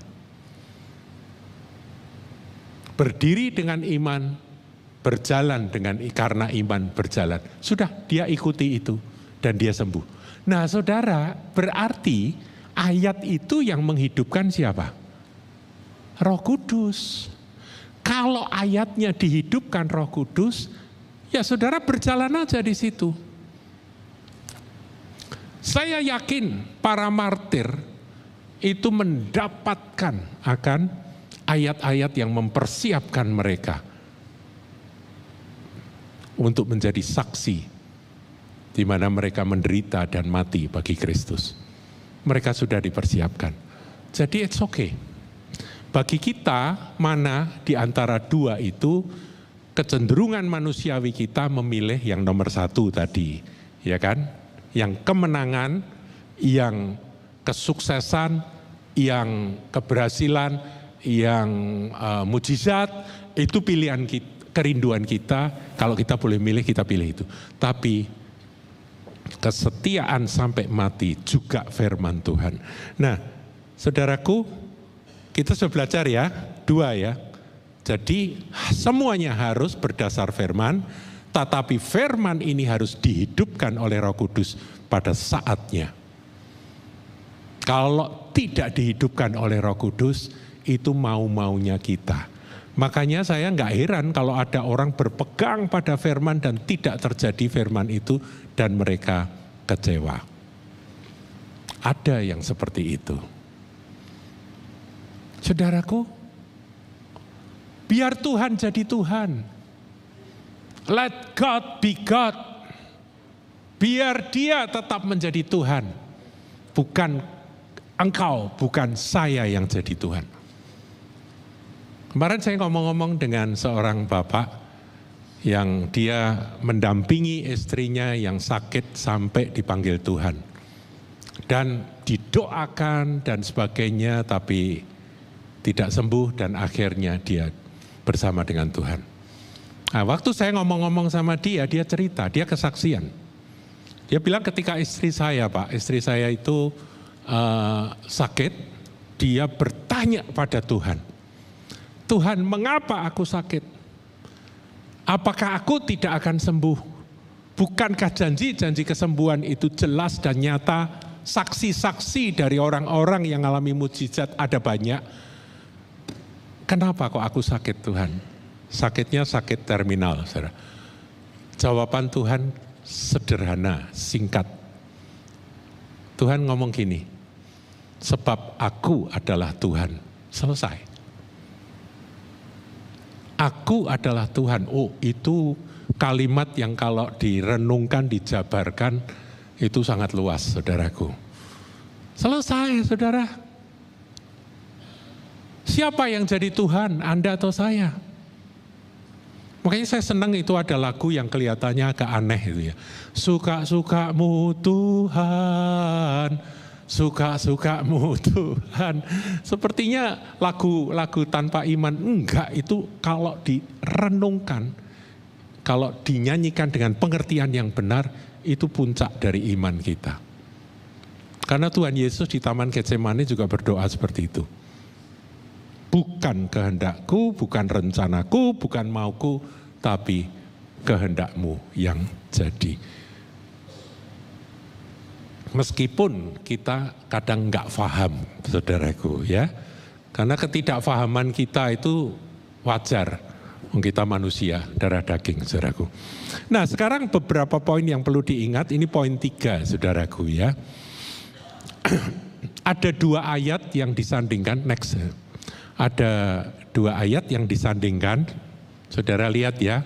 Berdiri dengan iman, berjalan karena iman berjalan. Sudah, dia ikuti itu dan dia sembuh. Nah saudara, berarti ayat itu yang menghidupkan siapa? Roh Kudus. Kalau ayatnya dihidupkan Roh Kudus, ya saudara berjalan aja di situ. Saya yakin para martir itu mendapatkan akan ayat-ayat yang mempersiapkan mereka untuk menjadi saksi di mana mereka menderita dan mati bagi Kristus. Mereka sudah dipersiapkan. Jadi it's okay. Bagi kita, mana di antara dua itu, kecenderungan manusiawi kita memilih yang nomor 1 tadi, ya kan? Yang kemenangan, yang kesuksesan, yang keberhasilan, yang mujizat, itu pilihan kita, kerinduan kita. Kalau kita boleh milih, kita pilih itu. Tapi kesetiaan sampai mati juga firman Tuhan. Nah, saudaraku, kita sudah belajar ya, 2 ya. Jadi semuanya harus berdasar firman, tetapi firman ini harus dihidupkan oleh Roh Kudus pada saatnya. Kalau tidak dihidupkan oleh Roh Kudus, itu mau-maunya kita. Makanya saya nggak heran kalau ada orang berpegang pada firman dan tidak terjadi firman itu dan mereka kecewa. Ada yang seperti itu. Saudaraku, biar Tuhan jadi Tuhan. Let God be God. Biar dia tetap menjadi Tuhan. Bukan engkau, bukan saya yang jadi Tuhan. Kemarin saya ngomong-ngomong dengan seorang bapak yang dia mendampingi istrinya yang sakit sampai dipanggil Tuhan. Dan didoakan dan sebagainya, tapi tidak sembuh dan akhirnya dia bersama dengan Tuhan. Nah, waktu saya ngomong-ngomong sama dia cerita, dia kesaksian. Dia bilang ketika istri saya itu sakit, dia bertanya pada Tuhan. Tuhan, mengapa aku sakit? Apakah aku tidak akan sembuh? Bukankah janji-janji kesembuhan itu jelas dan nyata? Saksi-saksi dari orang-orang yang mengalami mujizat ada banyak. Kenapa kok aku sakit, Tuhan? Sakitnya sakit terminal, saudara. Jawaban Tuhan sederhana, singkat. Tuhan ngomong gini, sebab aku adalah Tuhan. Selesai. Aku adalah Tuhan. Oh, itu kalimat yang kalau direnungkan, dijabarkan, itu sangat luas, saudaraku. Selesai, saudara. Siapa yang jadi Tuhan, Anda atau saya? Makanya saya senang itu ada lagu yang kelihatannya agak aneh itu ya. Suka-sukamu Tuhan, suka-sukamu Tuhan. Sepertinya lagu tanpa iman. Enggak, itu kalau direnungkan, kalau dinyanyikan dengan pengertian yang benar, itu puncak dari iman kita. Karena Tuhan Yesus di Taman Getsemani juga berdoa seperti itu. Bukan kehendakku, bukan rencanaku, bukan mauku, tapi kehendakmu yang jadi. Meskipun kita kadang nggak paham, saudaraku ya. Karena ketidakfahaman kita itu wajar. Kita manusia, darah daging, saudaraku. Nah, sekarang beberapa poin yang perlu diingat. Ini poin 3, saudaraku ya. Ada 2 ayat yang disandingkan. Next. Ada 2 ayat yang disandingkan. Saudara lihat ya.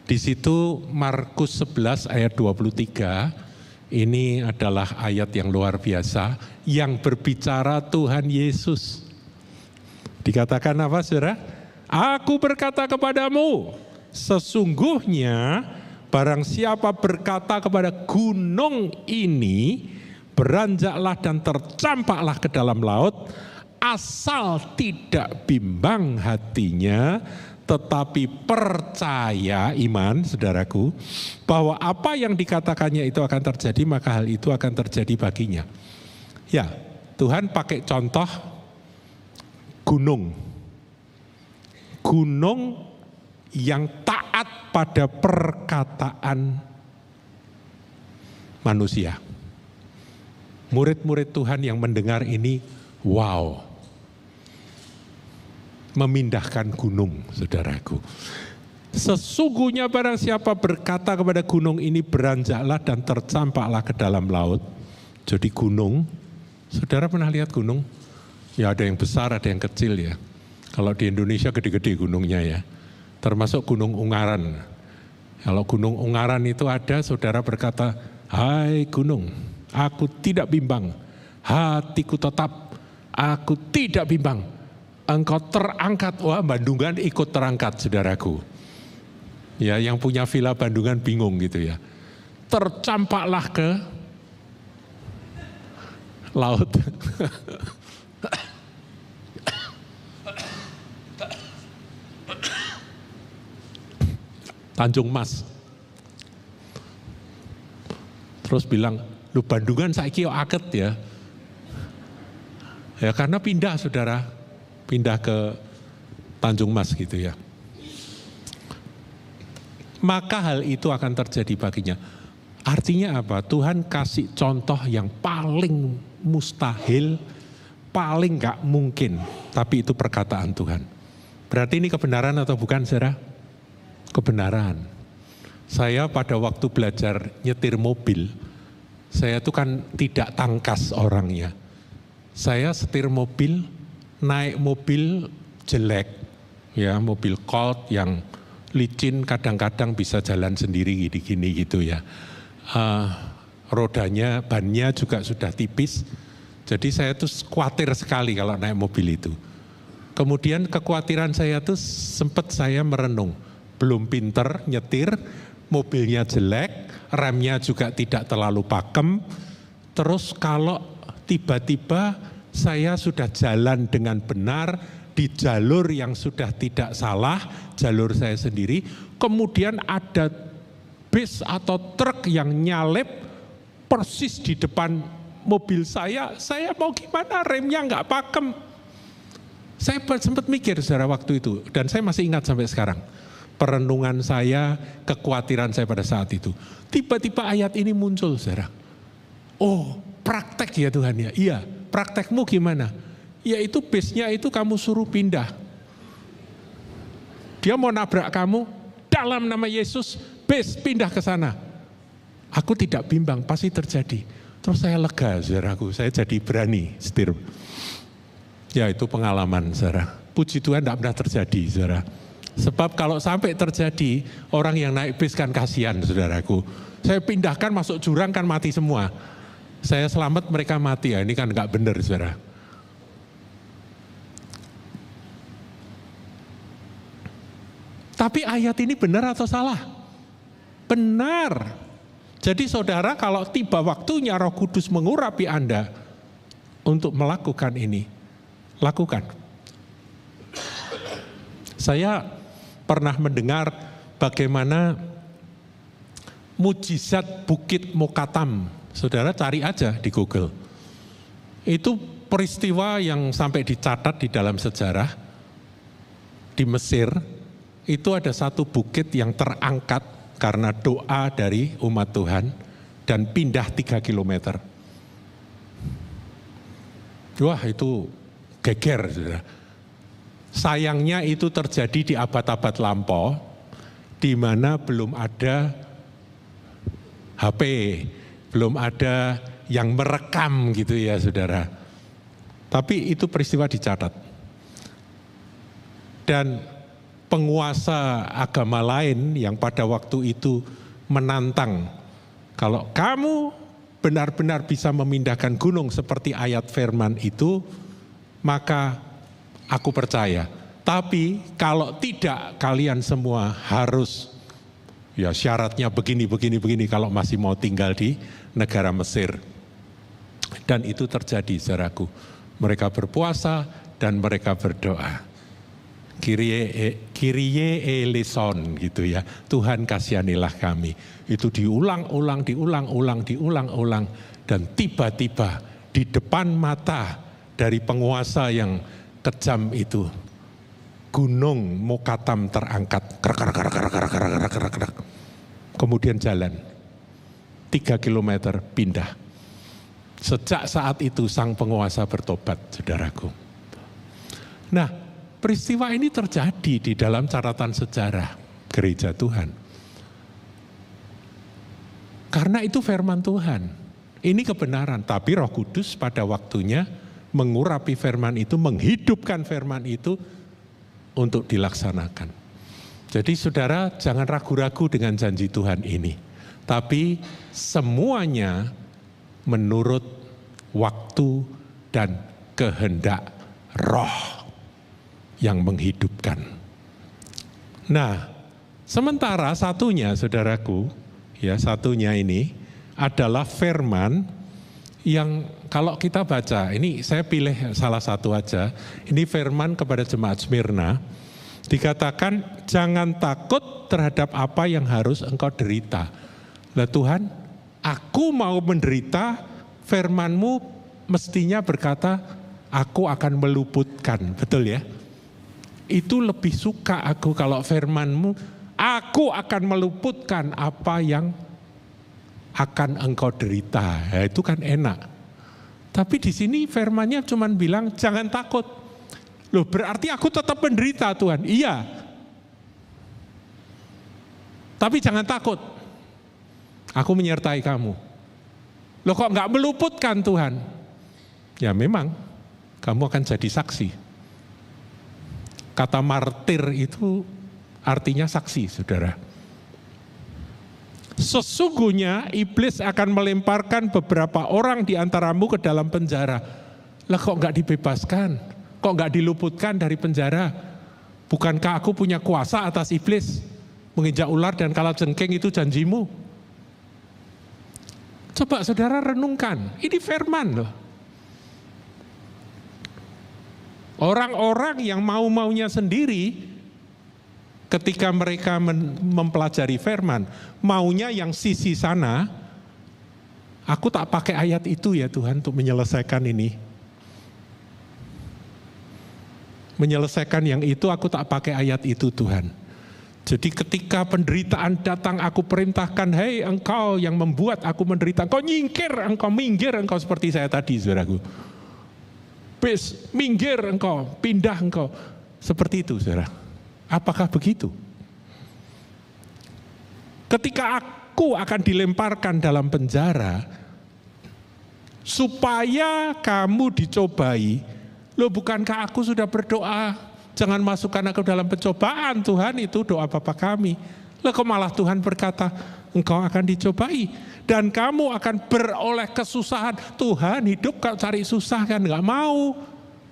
Di situ Markus 11 ayat 23. Ini adalah ayat yang luar biasa yang berbicara Tuhan Yesus. Dikatakan apa, saudara? Aku berkata kepadamu, sesungguhnya barang siapa berkata kepada gunung ini, beranjaklah dan tercampaklah ke dalam laut, asal tidak bimbang hatinya, tetapi percaya, iman, saudaraku, bahwa apa yang dikatakannya itu akan terjadi, maka hal itu akan terjadi baginya. Ya, Tuhan pakai contoh gunung. Gunung yang taat pada perkataan manusia. Murid-murid Tuhan yang mendengar ini, wow. Memindahkan gunung, saudaraku. Sesungguhnya barang siapa berkata kepada gunung ini, beranjaklah dan tercampaklah ke dalam laut. Jadi gunung, saudara pernah lihat gunung? Ya ada yang besar, ada yang kecil ya. Kalau di Indonesia gede-gede gunungnya ya. Termasuk Gunung Ungaran. Kalau Gunung Ungaran itu ada, saudara berkata, hai gunung, aku tidak bimbang, hatiku tetap, aku tidak bimbang. Engkau terangkat, wah Bandungan ikut terangkat, saudaraku. Ya, yang punya villa Bandungan bingung gitu ya. Tercampaklah ke laut. Tanjung Mas. Terus bilang, lu Bandungan saiki yo aket ya. Ya karena pindah, saudara. Pindah ke Tanjung Mas gitu ya. Maka hal itu akan terjadi baginya. Artinya apa? Tuhan kasih contoh yang paling mustahil, paling gak mungkin. Tapi itu perkataan Tuhan. Berarti ini kebenaran atau bukan, saudara? Kebenaran. Saya pada waktu belajar nyetir mobil, saya itu kan tidak tangkas orangnya. Saya setir mobil, naik mobil jelek, ya mobil Colt yang licin, kadang-kadang bisa jalan sendiri gini-gini gitu ya. Rodanya, bannya juga sudah tipis, jadi saya tuh khawatir sekali kalau naik mobil itu. Kemudian kekhawatiran saya tuh sempat saya merenung, belum pinter nyetir, mobilnya jelek, remnya juga tidak terlalu pakem, terus kalau tiba-tiba saya sudah jalan dengan benar di jalur yang sudah tidak salah, jalur saya sendiri. Kemudian ada bis atau truk yang nyalip persis di depan mobil saya mau gimana, remnya nggak pakem. Saya sempat mikir saudara waktu itu, dan saya masih ingat sampai sekarang. Perenungan saya, kekhawatiran saya pada saat itu. Tiba-tiba ayat ini muncul saudara. Oh praktek ya Tuhan ya, iya. Praktekmu gimana? Yaitu bisnya itu kamu suruh pindah. Dia mau nabrak kamu, dalam nama Yesus, bis pindah ke sana. Aku tidak bimbang, pasti terjadi. Terus saya lega, saudaraku, saya jadi berani setir. Ya itu pengalaman, saudara. Puji Tuhan tidak pernah terjadi, saudara. Sebab kalau sampai terjadi, orang yang naik bis kan kasihan, saudaraku. Saya pindahkan masuk jurang kan mati semua. Saya selamat, mereka mati, ya ini kan nggak benar, saudara. Tapi ayat ini benar atau salah? Benar. Jadi saudara kalau tiba waktunya Roh Kudus mengurapi Anda untuk melakukan ini, lakukan. Saya pernah mendengar bagaimana mujizat Bukit Mokatam. Saudara cari aja di Google. Itu peristiwa yang sampai dicatat di dalam sejarah. Di Mesir, itu ada satu bukit yang terangkat karena doa dari umat Tuhan dan pindah 3 kilometer. Wah, itu geger, saudara. Sayangnya itu terjadi di abad-abad lampau, di mana belum ada HP, belum ada yang merekam gitu ya saudara. Tapi itu peristiwa dicatat. Dan penguasa agama lain yang pada waktu itu menantang, kalau kamu benar-benar bisa memindahkan gunung seperti ayat firman itu, maka aku percaya. Tapi kalau tidak, kalian semua harus, ya syaratnya begini kalau masih mau tinggal di negara Mesir. Dan itu terjadi, saudaraku. Mereka berpuasa dan mereka berdoa. Kyrie eleison gitu ya. Tuhan kasihanilah kami. Itu diulang-ulang dan tiba-tiba di depan mata dari penguasa yang kejam itu, gunung Mokatam terangkat. Kemudian jalan 3 kilometer pindah. Sejak saat itu sang penguasa bertobat, saudaraku. Nah, peristiwa ini terjadi di dalam catatan sejarah gereja Tuhan. Karena itu firman Tuhan. Ini kebenaran, tapi Roh Kudus pada waktunya mengurapi firman itu, menghidupkan firman itu untuk dilaksanakan. Jadi saudara jangan ragu-ragu dengan janji Tuhan ini. Tapi semuanya menurut waktu dan kehendak Roh yang menghidupkan. Nah, sementara satunya saudaraku, ya satunya ini adalah firman yang kalau kita baca, ini saya pilih salah satu aja, ini firman kepada jemaat Smyrna, dikatakan jangan takut terhadap apa yang harus engkau derita. Lah Tuhan, aku mau menderita, firman-Mu mestinya berkata, aku akan meluputkan, betul ya? Itu lebih suka aku kalau firman-Mu, aku akan meluputkan apa yang akan engkau derita. Ya, itu kan enak. Tapi di sini firman-Nya cuma bilang jangan takut. Loh berarti aku tetap menderita Tuhan. Iya. Tapi jangan takut. Aku menyertai kamu. Loh kok nggak meluputkan Tuhan? Ya memang kamu akan jadi saksi. Kata martir itu artinya saksi, saudara. Sesungguhnya iblis akan melemparkan beberapa orang di antaramu ke dalam penjara. Lah kok nggak dibebaskan? Kok nggak diluputkan dari penjara? Bukankah aku punya kuasa atas iblis? Menginjak ular dan kalajengking itu janjimu. Coba saudara renungkan, ini firman loh. Orang-orang yang mau-maunya sendiri ketika mereka mempelajari firman, maunya yang sisi sana, aku tak pakai ayat itu ya Tuhan untuk menyelesaikan ini. Menyelesaikan yang itu aku tak pakai ayat itu Tuhan. Jadi ketika penderitaan datang aku perintahkan, hei engkau yang membuat aku menderita, engkau nyingkir, engkau minggir, engkau seperti saya tadi saudaraku. Minggir engkau, pindah engkau. Seperti itu saudara. Apakah begitu? Ketika aku akan dilemparkan dalam penjara, supaya kamu dicobai, loh bukankah aku sudah berdoa, jangan masukkan aku dalam pencobaan Tuhan, itu doa Bapa kami. Loh kok malah Tuhan berkata, engkau akan dicobai dan kamu akan beroleh kesusahan. Tuhan hidup kau cari susah kan, nggak mau.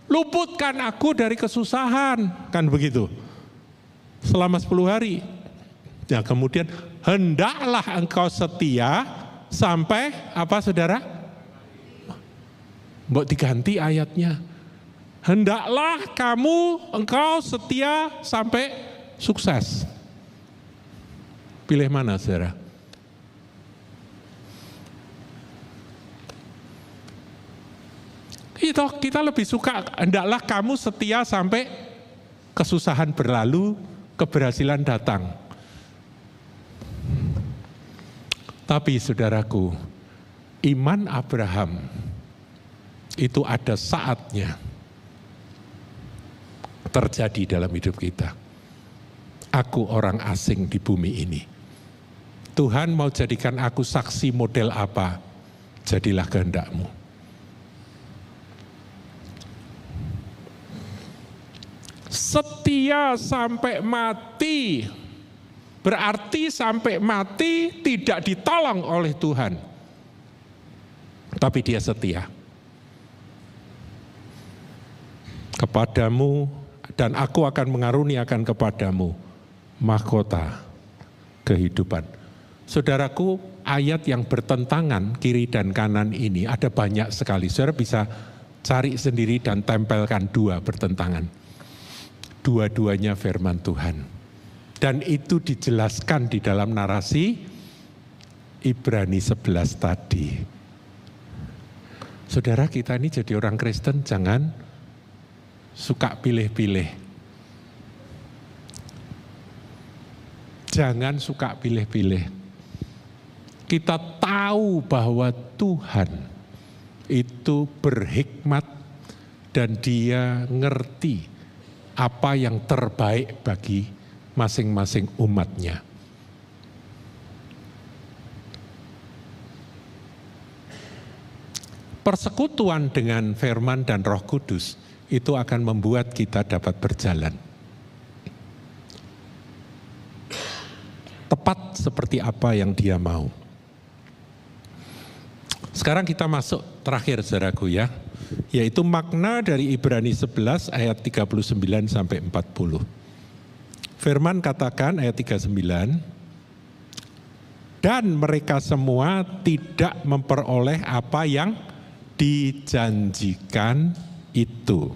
Luputkan aku dari kesusahan, kan begitu. Selama 10 hari. Ya kemudian hendaklah engkau setia sampai apa saudara? Mbok diganti ayatnya. Hendaklah engkau setia sampai sukses. Pilih mana saudara? Itu kita lebih suka hendaklah kamu setia sampai kesusahan berlalu, keberhasilan datang. Tapi saudaraku, iman Abraham itu ada saatnya terjadi dalam hidup kita. Aku orang asing di bumi ini. Tuhan mau jadikan aku saksi model apa? Jadilah kehendak-Mu. Setia sampai mati, berarti sampai mati tidak ditolong oleh Tuhan. Tapi dia setia. Kepadamu, dan aku akan mengaruniakan kepadamu mahkota kehidupan. Saudaraku, ayat yang bertentangan kiri dan kanan ini ada banyak sekali. Saudara bisa cari sendiri dan tempelkan dua bertentangan. Dua-duanya firman Tuhan. Dan itu dijelaskan di dalam narasi Ibrani 11 tadi. Saudara, kita ini jadi orang Kristen jangan suka pilih-pilih. Jangan suka pilih-pilih. Kita tahu bahwa Tuhan itu berhikmat dan Dia ngerti apa yang terbaik bagi masing-masing umatnya. Persekutuan dengan firman dan Roh Kudus itu akan membuat kita dapat berjalan tepat seperti apa yang Dia mau. Sekarang kita masuk terakhir saudaraku ya, yaitu makna dari Ibrani 11 ayat 39 sampai 40. Firman katakan ayat 39, dan mereka semua tidak memperoleh apa yang dijanjikan itu.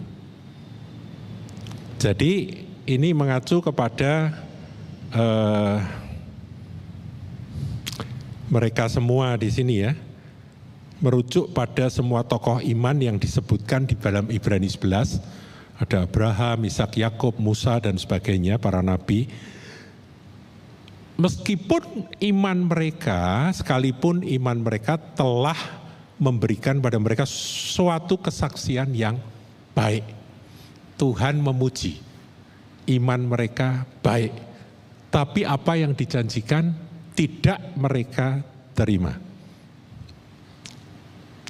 Jadi ini mengacu kepada mereka semua di sini ya, merujuk pada semua tokoh iman yang disebutkan di dalam Ibrani 11. Ada Abraham, Ishak, Yakub, Musa dan sebagainya, para nabi. Meskipun iman mereka, sekalipun iman mereka telah memberikan pada mereka suatu kesaksian yang baik. Tuhan memuji iman mereka baik. Tapi apa yang dijanjikan tidak mereka terima.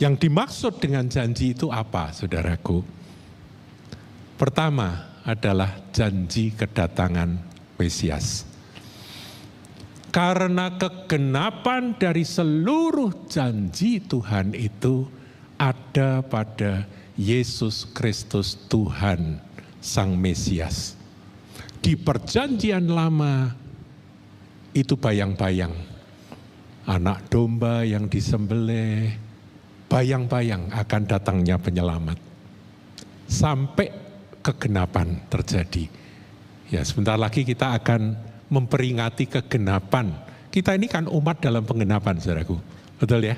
Yang dimaksud dengan janji itu apa, saudaraku? Pertama adalah janji kedatangan Mesias. Karena kegenapan dari seluruh janji Tuhan itu ada pada Yesus Kristus Tuhan Sang Mesias. Di perjanjian lama itu bayang-bayang. Anak domba yang disembelih, bayang-bayang akan datangnya penyelamat. Sampai kegenapan terjadi. Ya, sebentar lagi kita akan memperingati kegenapan. Kita ini kan umat dalam penggenapan, saudaraku. Betul ya?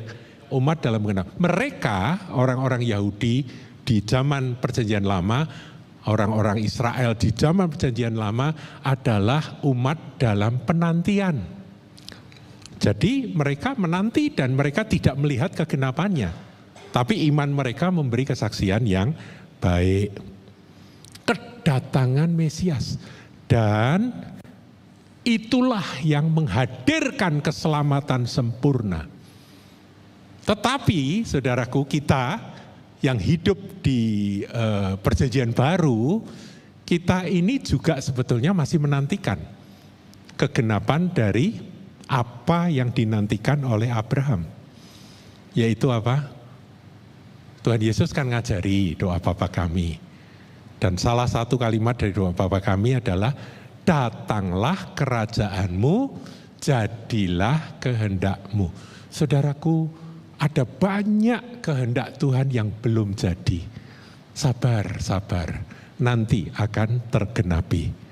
Umat dalam penggenapan. Mereka, orang-orang Yahudi di zaman perjanjian lama, orang-orang Israel di zaman perjanjian lama adalah umat dalam penantian. Jadi mereka menanti dan mereka tidak melihat kegenapannya. Tapi iman mereka memberi kesaksian yang baik. Kedatangan Mesias. Dan itulah yang menghadirkan keselamatan sempurna. Tetapi saudaraku, kita yang hidup di perjanjian baru, kita ini juga sebetulnya masih menantikan kegenapan dari apa yang dinantikan oleh Abraham. Yaitu apa? Tuhan Yesus kan ngajari doa Bapa kami. Dan salah satu kalimat dari doa Bapa kami adalah, datanglah kerajaan-Mu, jadilah kehendak-Mu. Saudaraku, ada banyak kehendak Tuhan yang belum jadi. Sabar, sabar, nanti akan tergenapi.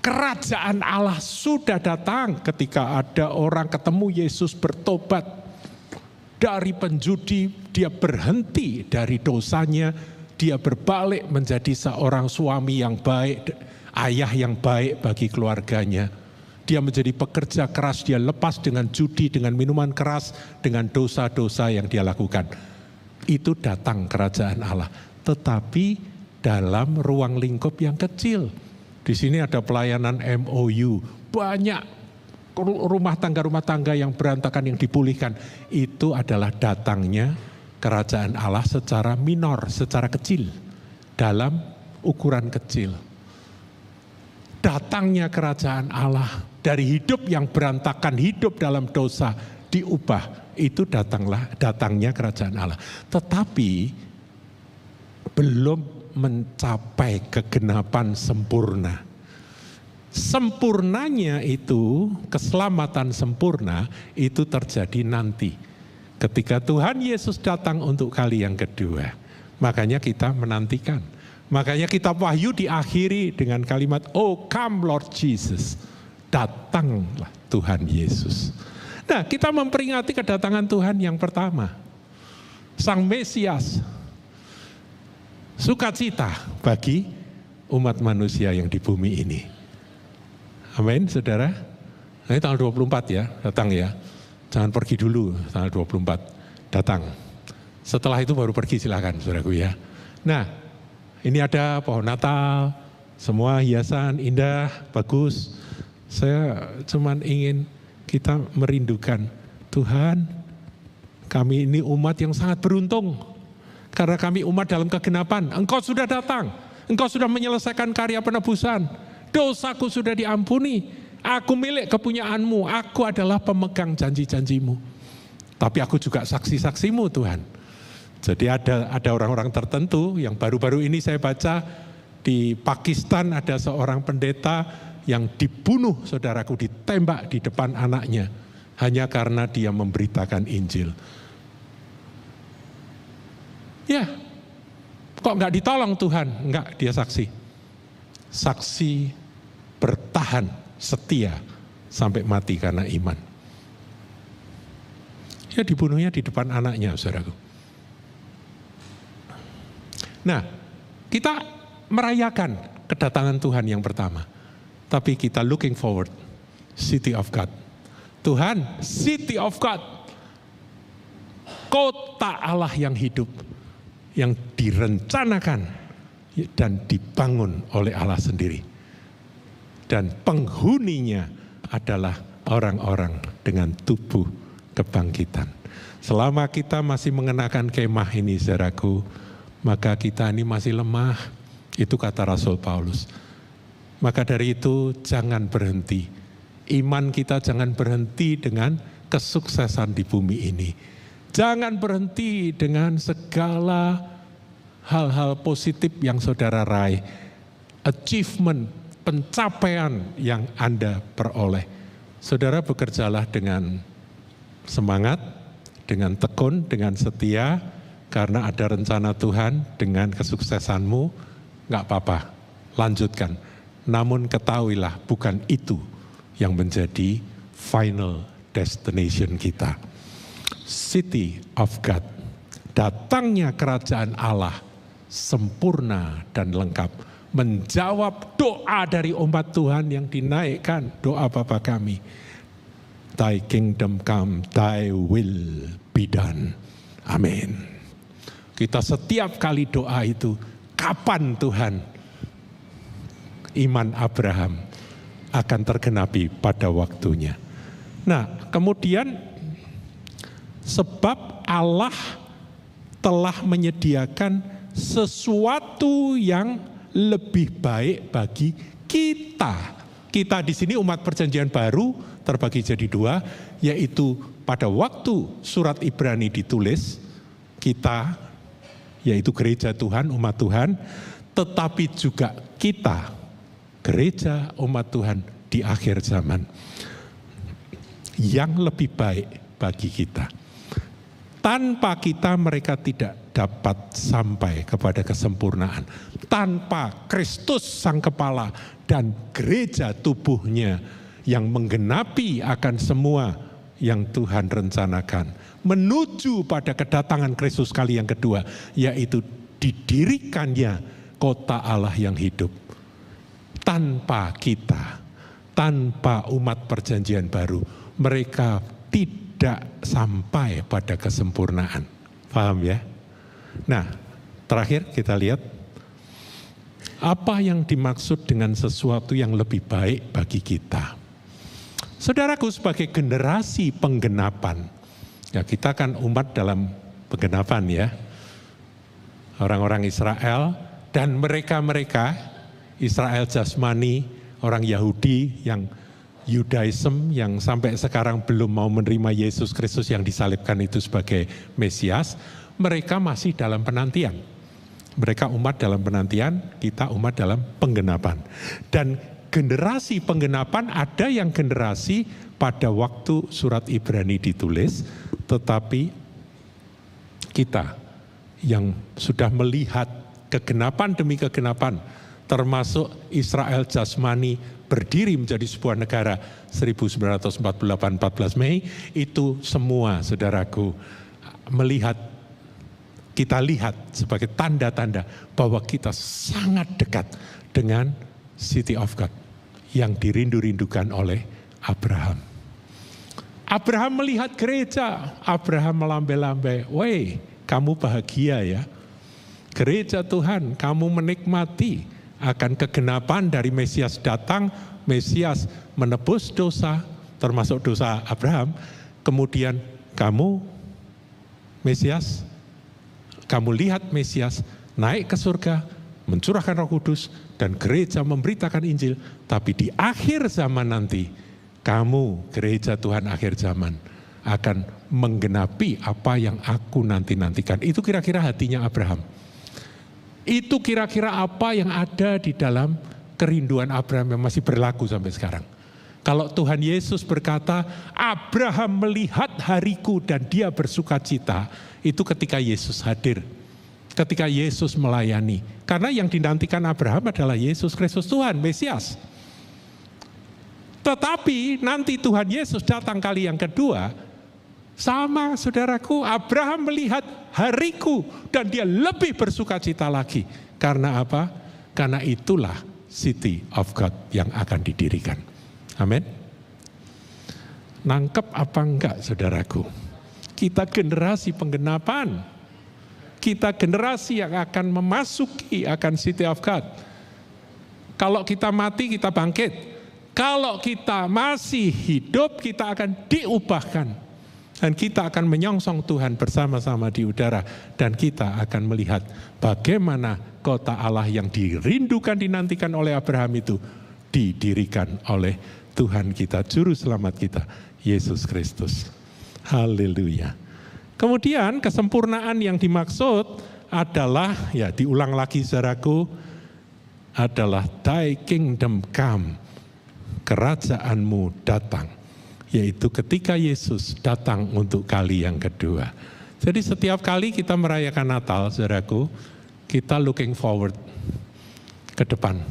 Kerajaan Allah sudah datang ketika ada orang ketemu Yesus bertobat dari penjudi, dia berhenti dari dosanya, dia berbalik menjadi seorang suami yang baik, ayah yang baik bagi keluarganya. Dia menjadi pekerja keras, dia lepas dengan judi, dengan minuman keras, dengan dosa-dosa yang dia lakukan. itu datang kerajaan Allah. Tetapi dalam ruang lingkup yang kecil. Di sini ada pelayanan MOU, banyak rumah tangga yang berantakan yang dipulihkan. Itu adalah datangnya kerajaan Allah secara minor, secara kecil, dalam ukuran kecil. Datangnya kerajaan Allah dari hidup yang berantakan, hidup dalam dosa, diubah. Itu datangnya kerajaan Allah. Tetapi belum mencapai kegenapan sempurna. Sempurnanya itu, keselamatan sempurna itu terjadi nanti. Ketika Tuhan Yesus datang untuk kali yang kedua. Makanya kita menantikan. Makanya kitab Wahyu diakhiri dengan kalimat, "Oh come Lord Jesus." Datanglah Tuhan Yesus. Nah, kita memperingati kedatangan Tuhan yang pertama. Sang Mesias. Sukacita bagi umat manusia yang di bumi ini. Amin, saudara. Nah, ini tanggal 24 ya, datang ya. Jangan pergi dulu, tanggal 24, datang. Setelah itu baru pergi, silakan saudaraku ya. Nah, ini ada pohon Natal, semua hiasan indah, bagus. Saya cuman ingin kita merindukan, Tuhan, kami ini umat yang sangat beruntung. Karena kami umat dalam kegenapan, Engkau sudah datang, Engkau sudah menyelesaikan karya penebusan, dosaku sudah diampuni, aku milik kepunyaanmu, aku adalah pemegang janji-janjimu. Tapi aku juga saksi-saksimu Tuhan. Jadi ada orang-orang tertentu yang baru-baru ini saya baca di Pakistan ada seorang pendeta yang dibunuh, saudaraku, ditembak di depan anaknya hanya karena dia memberitakan Injil. Ya, kok nggak ditolong Tuhan? Enggak, dia saksi. Saksi bertahan setia sampai mati karena iman. Ya, dibunuhnya di depan anaknya, saudaraku. Nah, kita merayakan kedatangan Tuhan yang pertama. Tapi kita looking forward, City of God. Tuhan, City of God. Kota Allah yang hidup, yang direncanakan dan dibangun oleh Allah sendiri. Dan penghuninya adalah orang-orang dengan tubuh kebangkitan. Selama kita masih mengenakan kemah ini, saudaraku, maka kita ini masih lemah. Itu kata Rasul Paulus. Maka dari itu jangan berhenti. Iman kita jangan berhenti dengan kesuksesan di bumi ini. Jangan berhenti dengan segala hal-hal positif yang saudara raih. Achievement, pencapaian yang Anda peroleh. Saudara bekerjalah dengan semangat, dengan tekun, dengan setia. Karena ada rencana Tuhan dengan kesuksesanmu, gak apa-apa, lanjutkan. Namun ketahuilah bukan itu yang menjadi final destination kita. City of God, datangnya kerajaan Allah sempurna dan lengkap, menjawab doa dari umat Tuhan yang dinaikkan, doa Bapa kami. Thy kingdom come, thy will be done. Amin. Kita setiap kali doa itu, kapan Tuhan? Iman Abraham akan tergenapi pada waktunya. Nah, kemudian sebab Allah telah menyediakan sesuatu yang lebih baik bagi kita. Kita di sini umat perjanjian baru terbagi jadi dua, yaitu pada waktu surat Ibrani ditulis, kita, yaitu gereja Tuhan, umat Tuhan, tetapi juga kita, gereja umat Tuhan di akhir zaman, yang lebih baik bagi kita. Tanpa kita mereka tidak dapat sampai kepada kesempurnaan. Tanpa Kristus sang kepala dan gereja tubuhnya yang menggenapi akan semua yang Tuhan rencanakan. Menuju pada kedatangan Kristus kali yang kedua, yaitu didirikannya kota Allah yang hidup. Tanpa kita, tanpa umat perjanjian baru, mereka tidak sampai pada kesempurnaan. Paham ya? Nah, terakhir kita lihat apa yang dimaksud dengan sesuatu yang lebih baik bagi kita. Saudaraku, sebagai generasi penggenapan, ya kita kan umat dalam penggenapan ya, orang-orang Israel dan mereka-mereka Israel jasmani, orang Yahudi yang Yudaism yang sampai sekarang belum mau menerima Yesus Kristus yang disalibkan itu sebagai Mesias, mereka masih dalam penantian. Mereka umat dalam penantian, kita umat dalam penggenapan. Dan generasi penggenapan ada yang generasi pada waktu surat Ibrani ditulis, tetapi kita yang sudah melihat kegenapan demi kegenapan, termasuk Israel jasmani berdiri menjadi sebuah negara 1948 14 Mei, itu semua saudaraku kita lihat sebagai tanda-tanda bahwa kita sangat dekat dengan City of God yang dirindu-rindukan oleh Abraham. Abraham melihat gereja, Abraham melambai-lambai, "Woi, kamu bahagia ya. Gereja Tuhan, kamu menikmati akan kegenapan dari Mesias datang, Mesias menebus dosa, termasuk dosa Abraham. Kemudian kamu, Mesias, kamu lihat Mesias naik ke surga, mencurahkan Roh Kudus, dan gereja memberitakan Injil. Tapi di akhir zaman nanti, kamu, gereja Tuhan akhir zaman, akan menggenapi apa yang aku nanti-nantikan." Itu kira-kira hatinya Abraham. Itu kira-kira apa yang ada di dalam kerinduan Abraham yang masih berlaku sampai sekarang. Kalau Tuhan Yesus berkata, Abraham melihat hariku dan dia bersuka cita, itu ketika Yesus hadir. Ketika Yesus melayani. Karena yang dinantikan Abraham adalah Yesus Kristus Tuhan, Mesias. Tetapi nanti Tuhan Yesus datang kali yang kedua, sama saudaraku, Abraham melihat hariku dan dia lebih bersuka cita lagi. Karena apa? Karena itulah City of God yang akan didirikan. Amin. Nangkep apa enggak saudaraku? Kita generasi penggenapan. Kita generasi yang akan memasuki akan City of God. Kalau kita mati, kita bangkit. Kalau kita masih hidup, kita akan diubahkan. Dan kita akan menyongsong Tuhan bersama-sama di udara. Dan kita akan melihat bagaimana kota Allah yang dirindukan, dinantikan oleh Abraham itu didirikan oleh Tuhan kita, Juru Selamat kita, Yesus Kristus. Haleluya. Kemudian kesempurnaan yang dimaksud adalah, ya diulang lagi saudaraku, adalah Thy kingdom come, kerajaanmu datang. Yaitu ketika Yesus datang untuk kali yang kedua. Jadi setiap kali kita merayakan Natal, saudaraku, kita looking forward ke depan.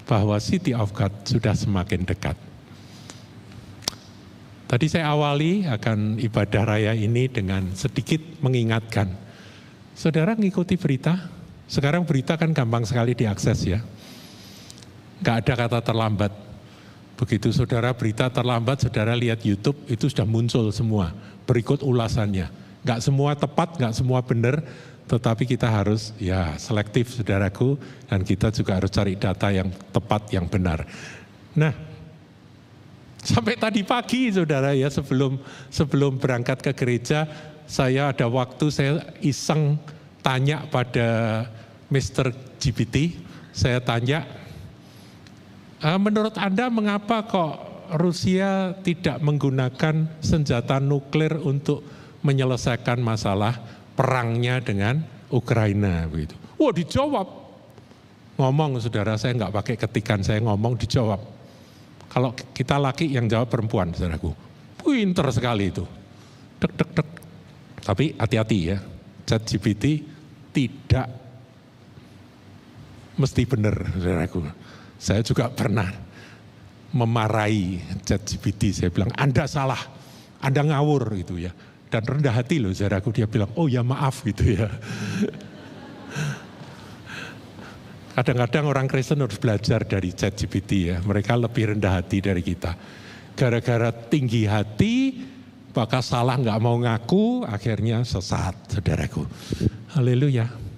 Bahwa City of God sudah semakin dekat. Tadi saya awali akan ibadah raya ini dengan sedikit mengingatkan. Saudara ngikuti berita, sekarang berita kan gampang sekali diakses ya. Gak ada kata terlambat. Begitu saudara berita terlambat, saudara lihat YouTube, itu sudah muncul semua. Berikut ulasannya. Gak semua tepat, gak semua benar. Tetapi kita harus ya selektif saudaraku, dan kita juga harus cari data yang tepat, yang benar. Nah, sampai tadi pagi saudara ya, sebelum berangkat ke gereja, saya ada waktu, saya iseng tanya pada Mr. GPT, saya tanya, menurut Anda mengapa kok Rusia tidak menggunakan senjata nuklir untuk menyelesaikan masalah perangnya dengan Ukraina begitu. Wah, dijawab. Ngomong saudara, saya nggak pakai ketikan, saya ngomong dijawab. Kalau kita laki yang jawab perempuan, saudaraku. Pinter sekali itu. Dek dek dek. Tapi hati-hati ya. ChatGPT tidak mesti benar, saudaraku. Saya juga pernah memarahi ChatGPT, saya bilang Anda salah, Anda ngawur gitu ya. Dan rendah hati loh saudaraku, dia bilang, oh ya maaf gitu ya. Kadang-kadang orang Kristen harus belajar dari ChatGPT ya, mereka lebih rendah hati dari kita. Gara-gara tinggi hati, maka salah nggak mau ngaku, akhirnya sesat saudaraku. Haleluya.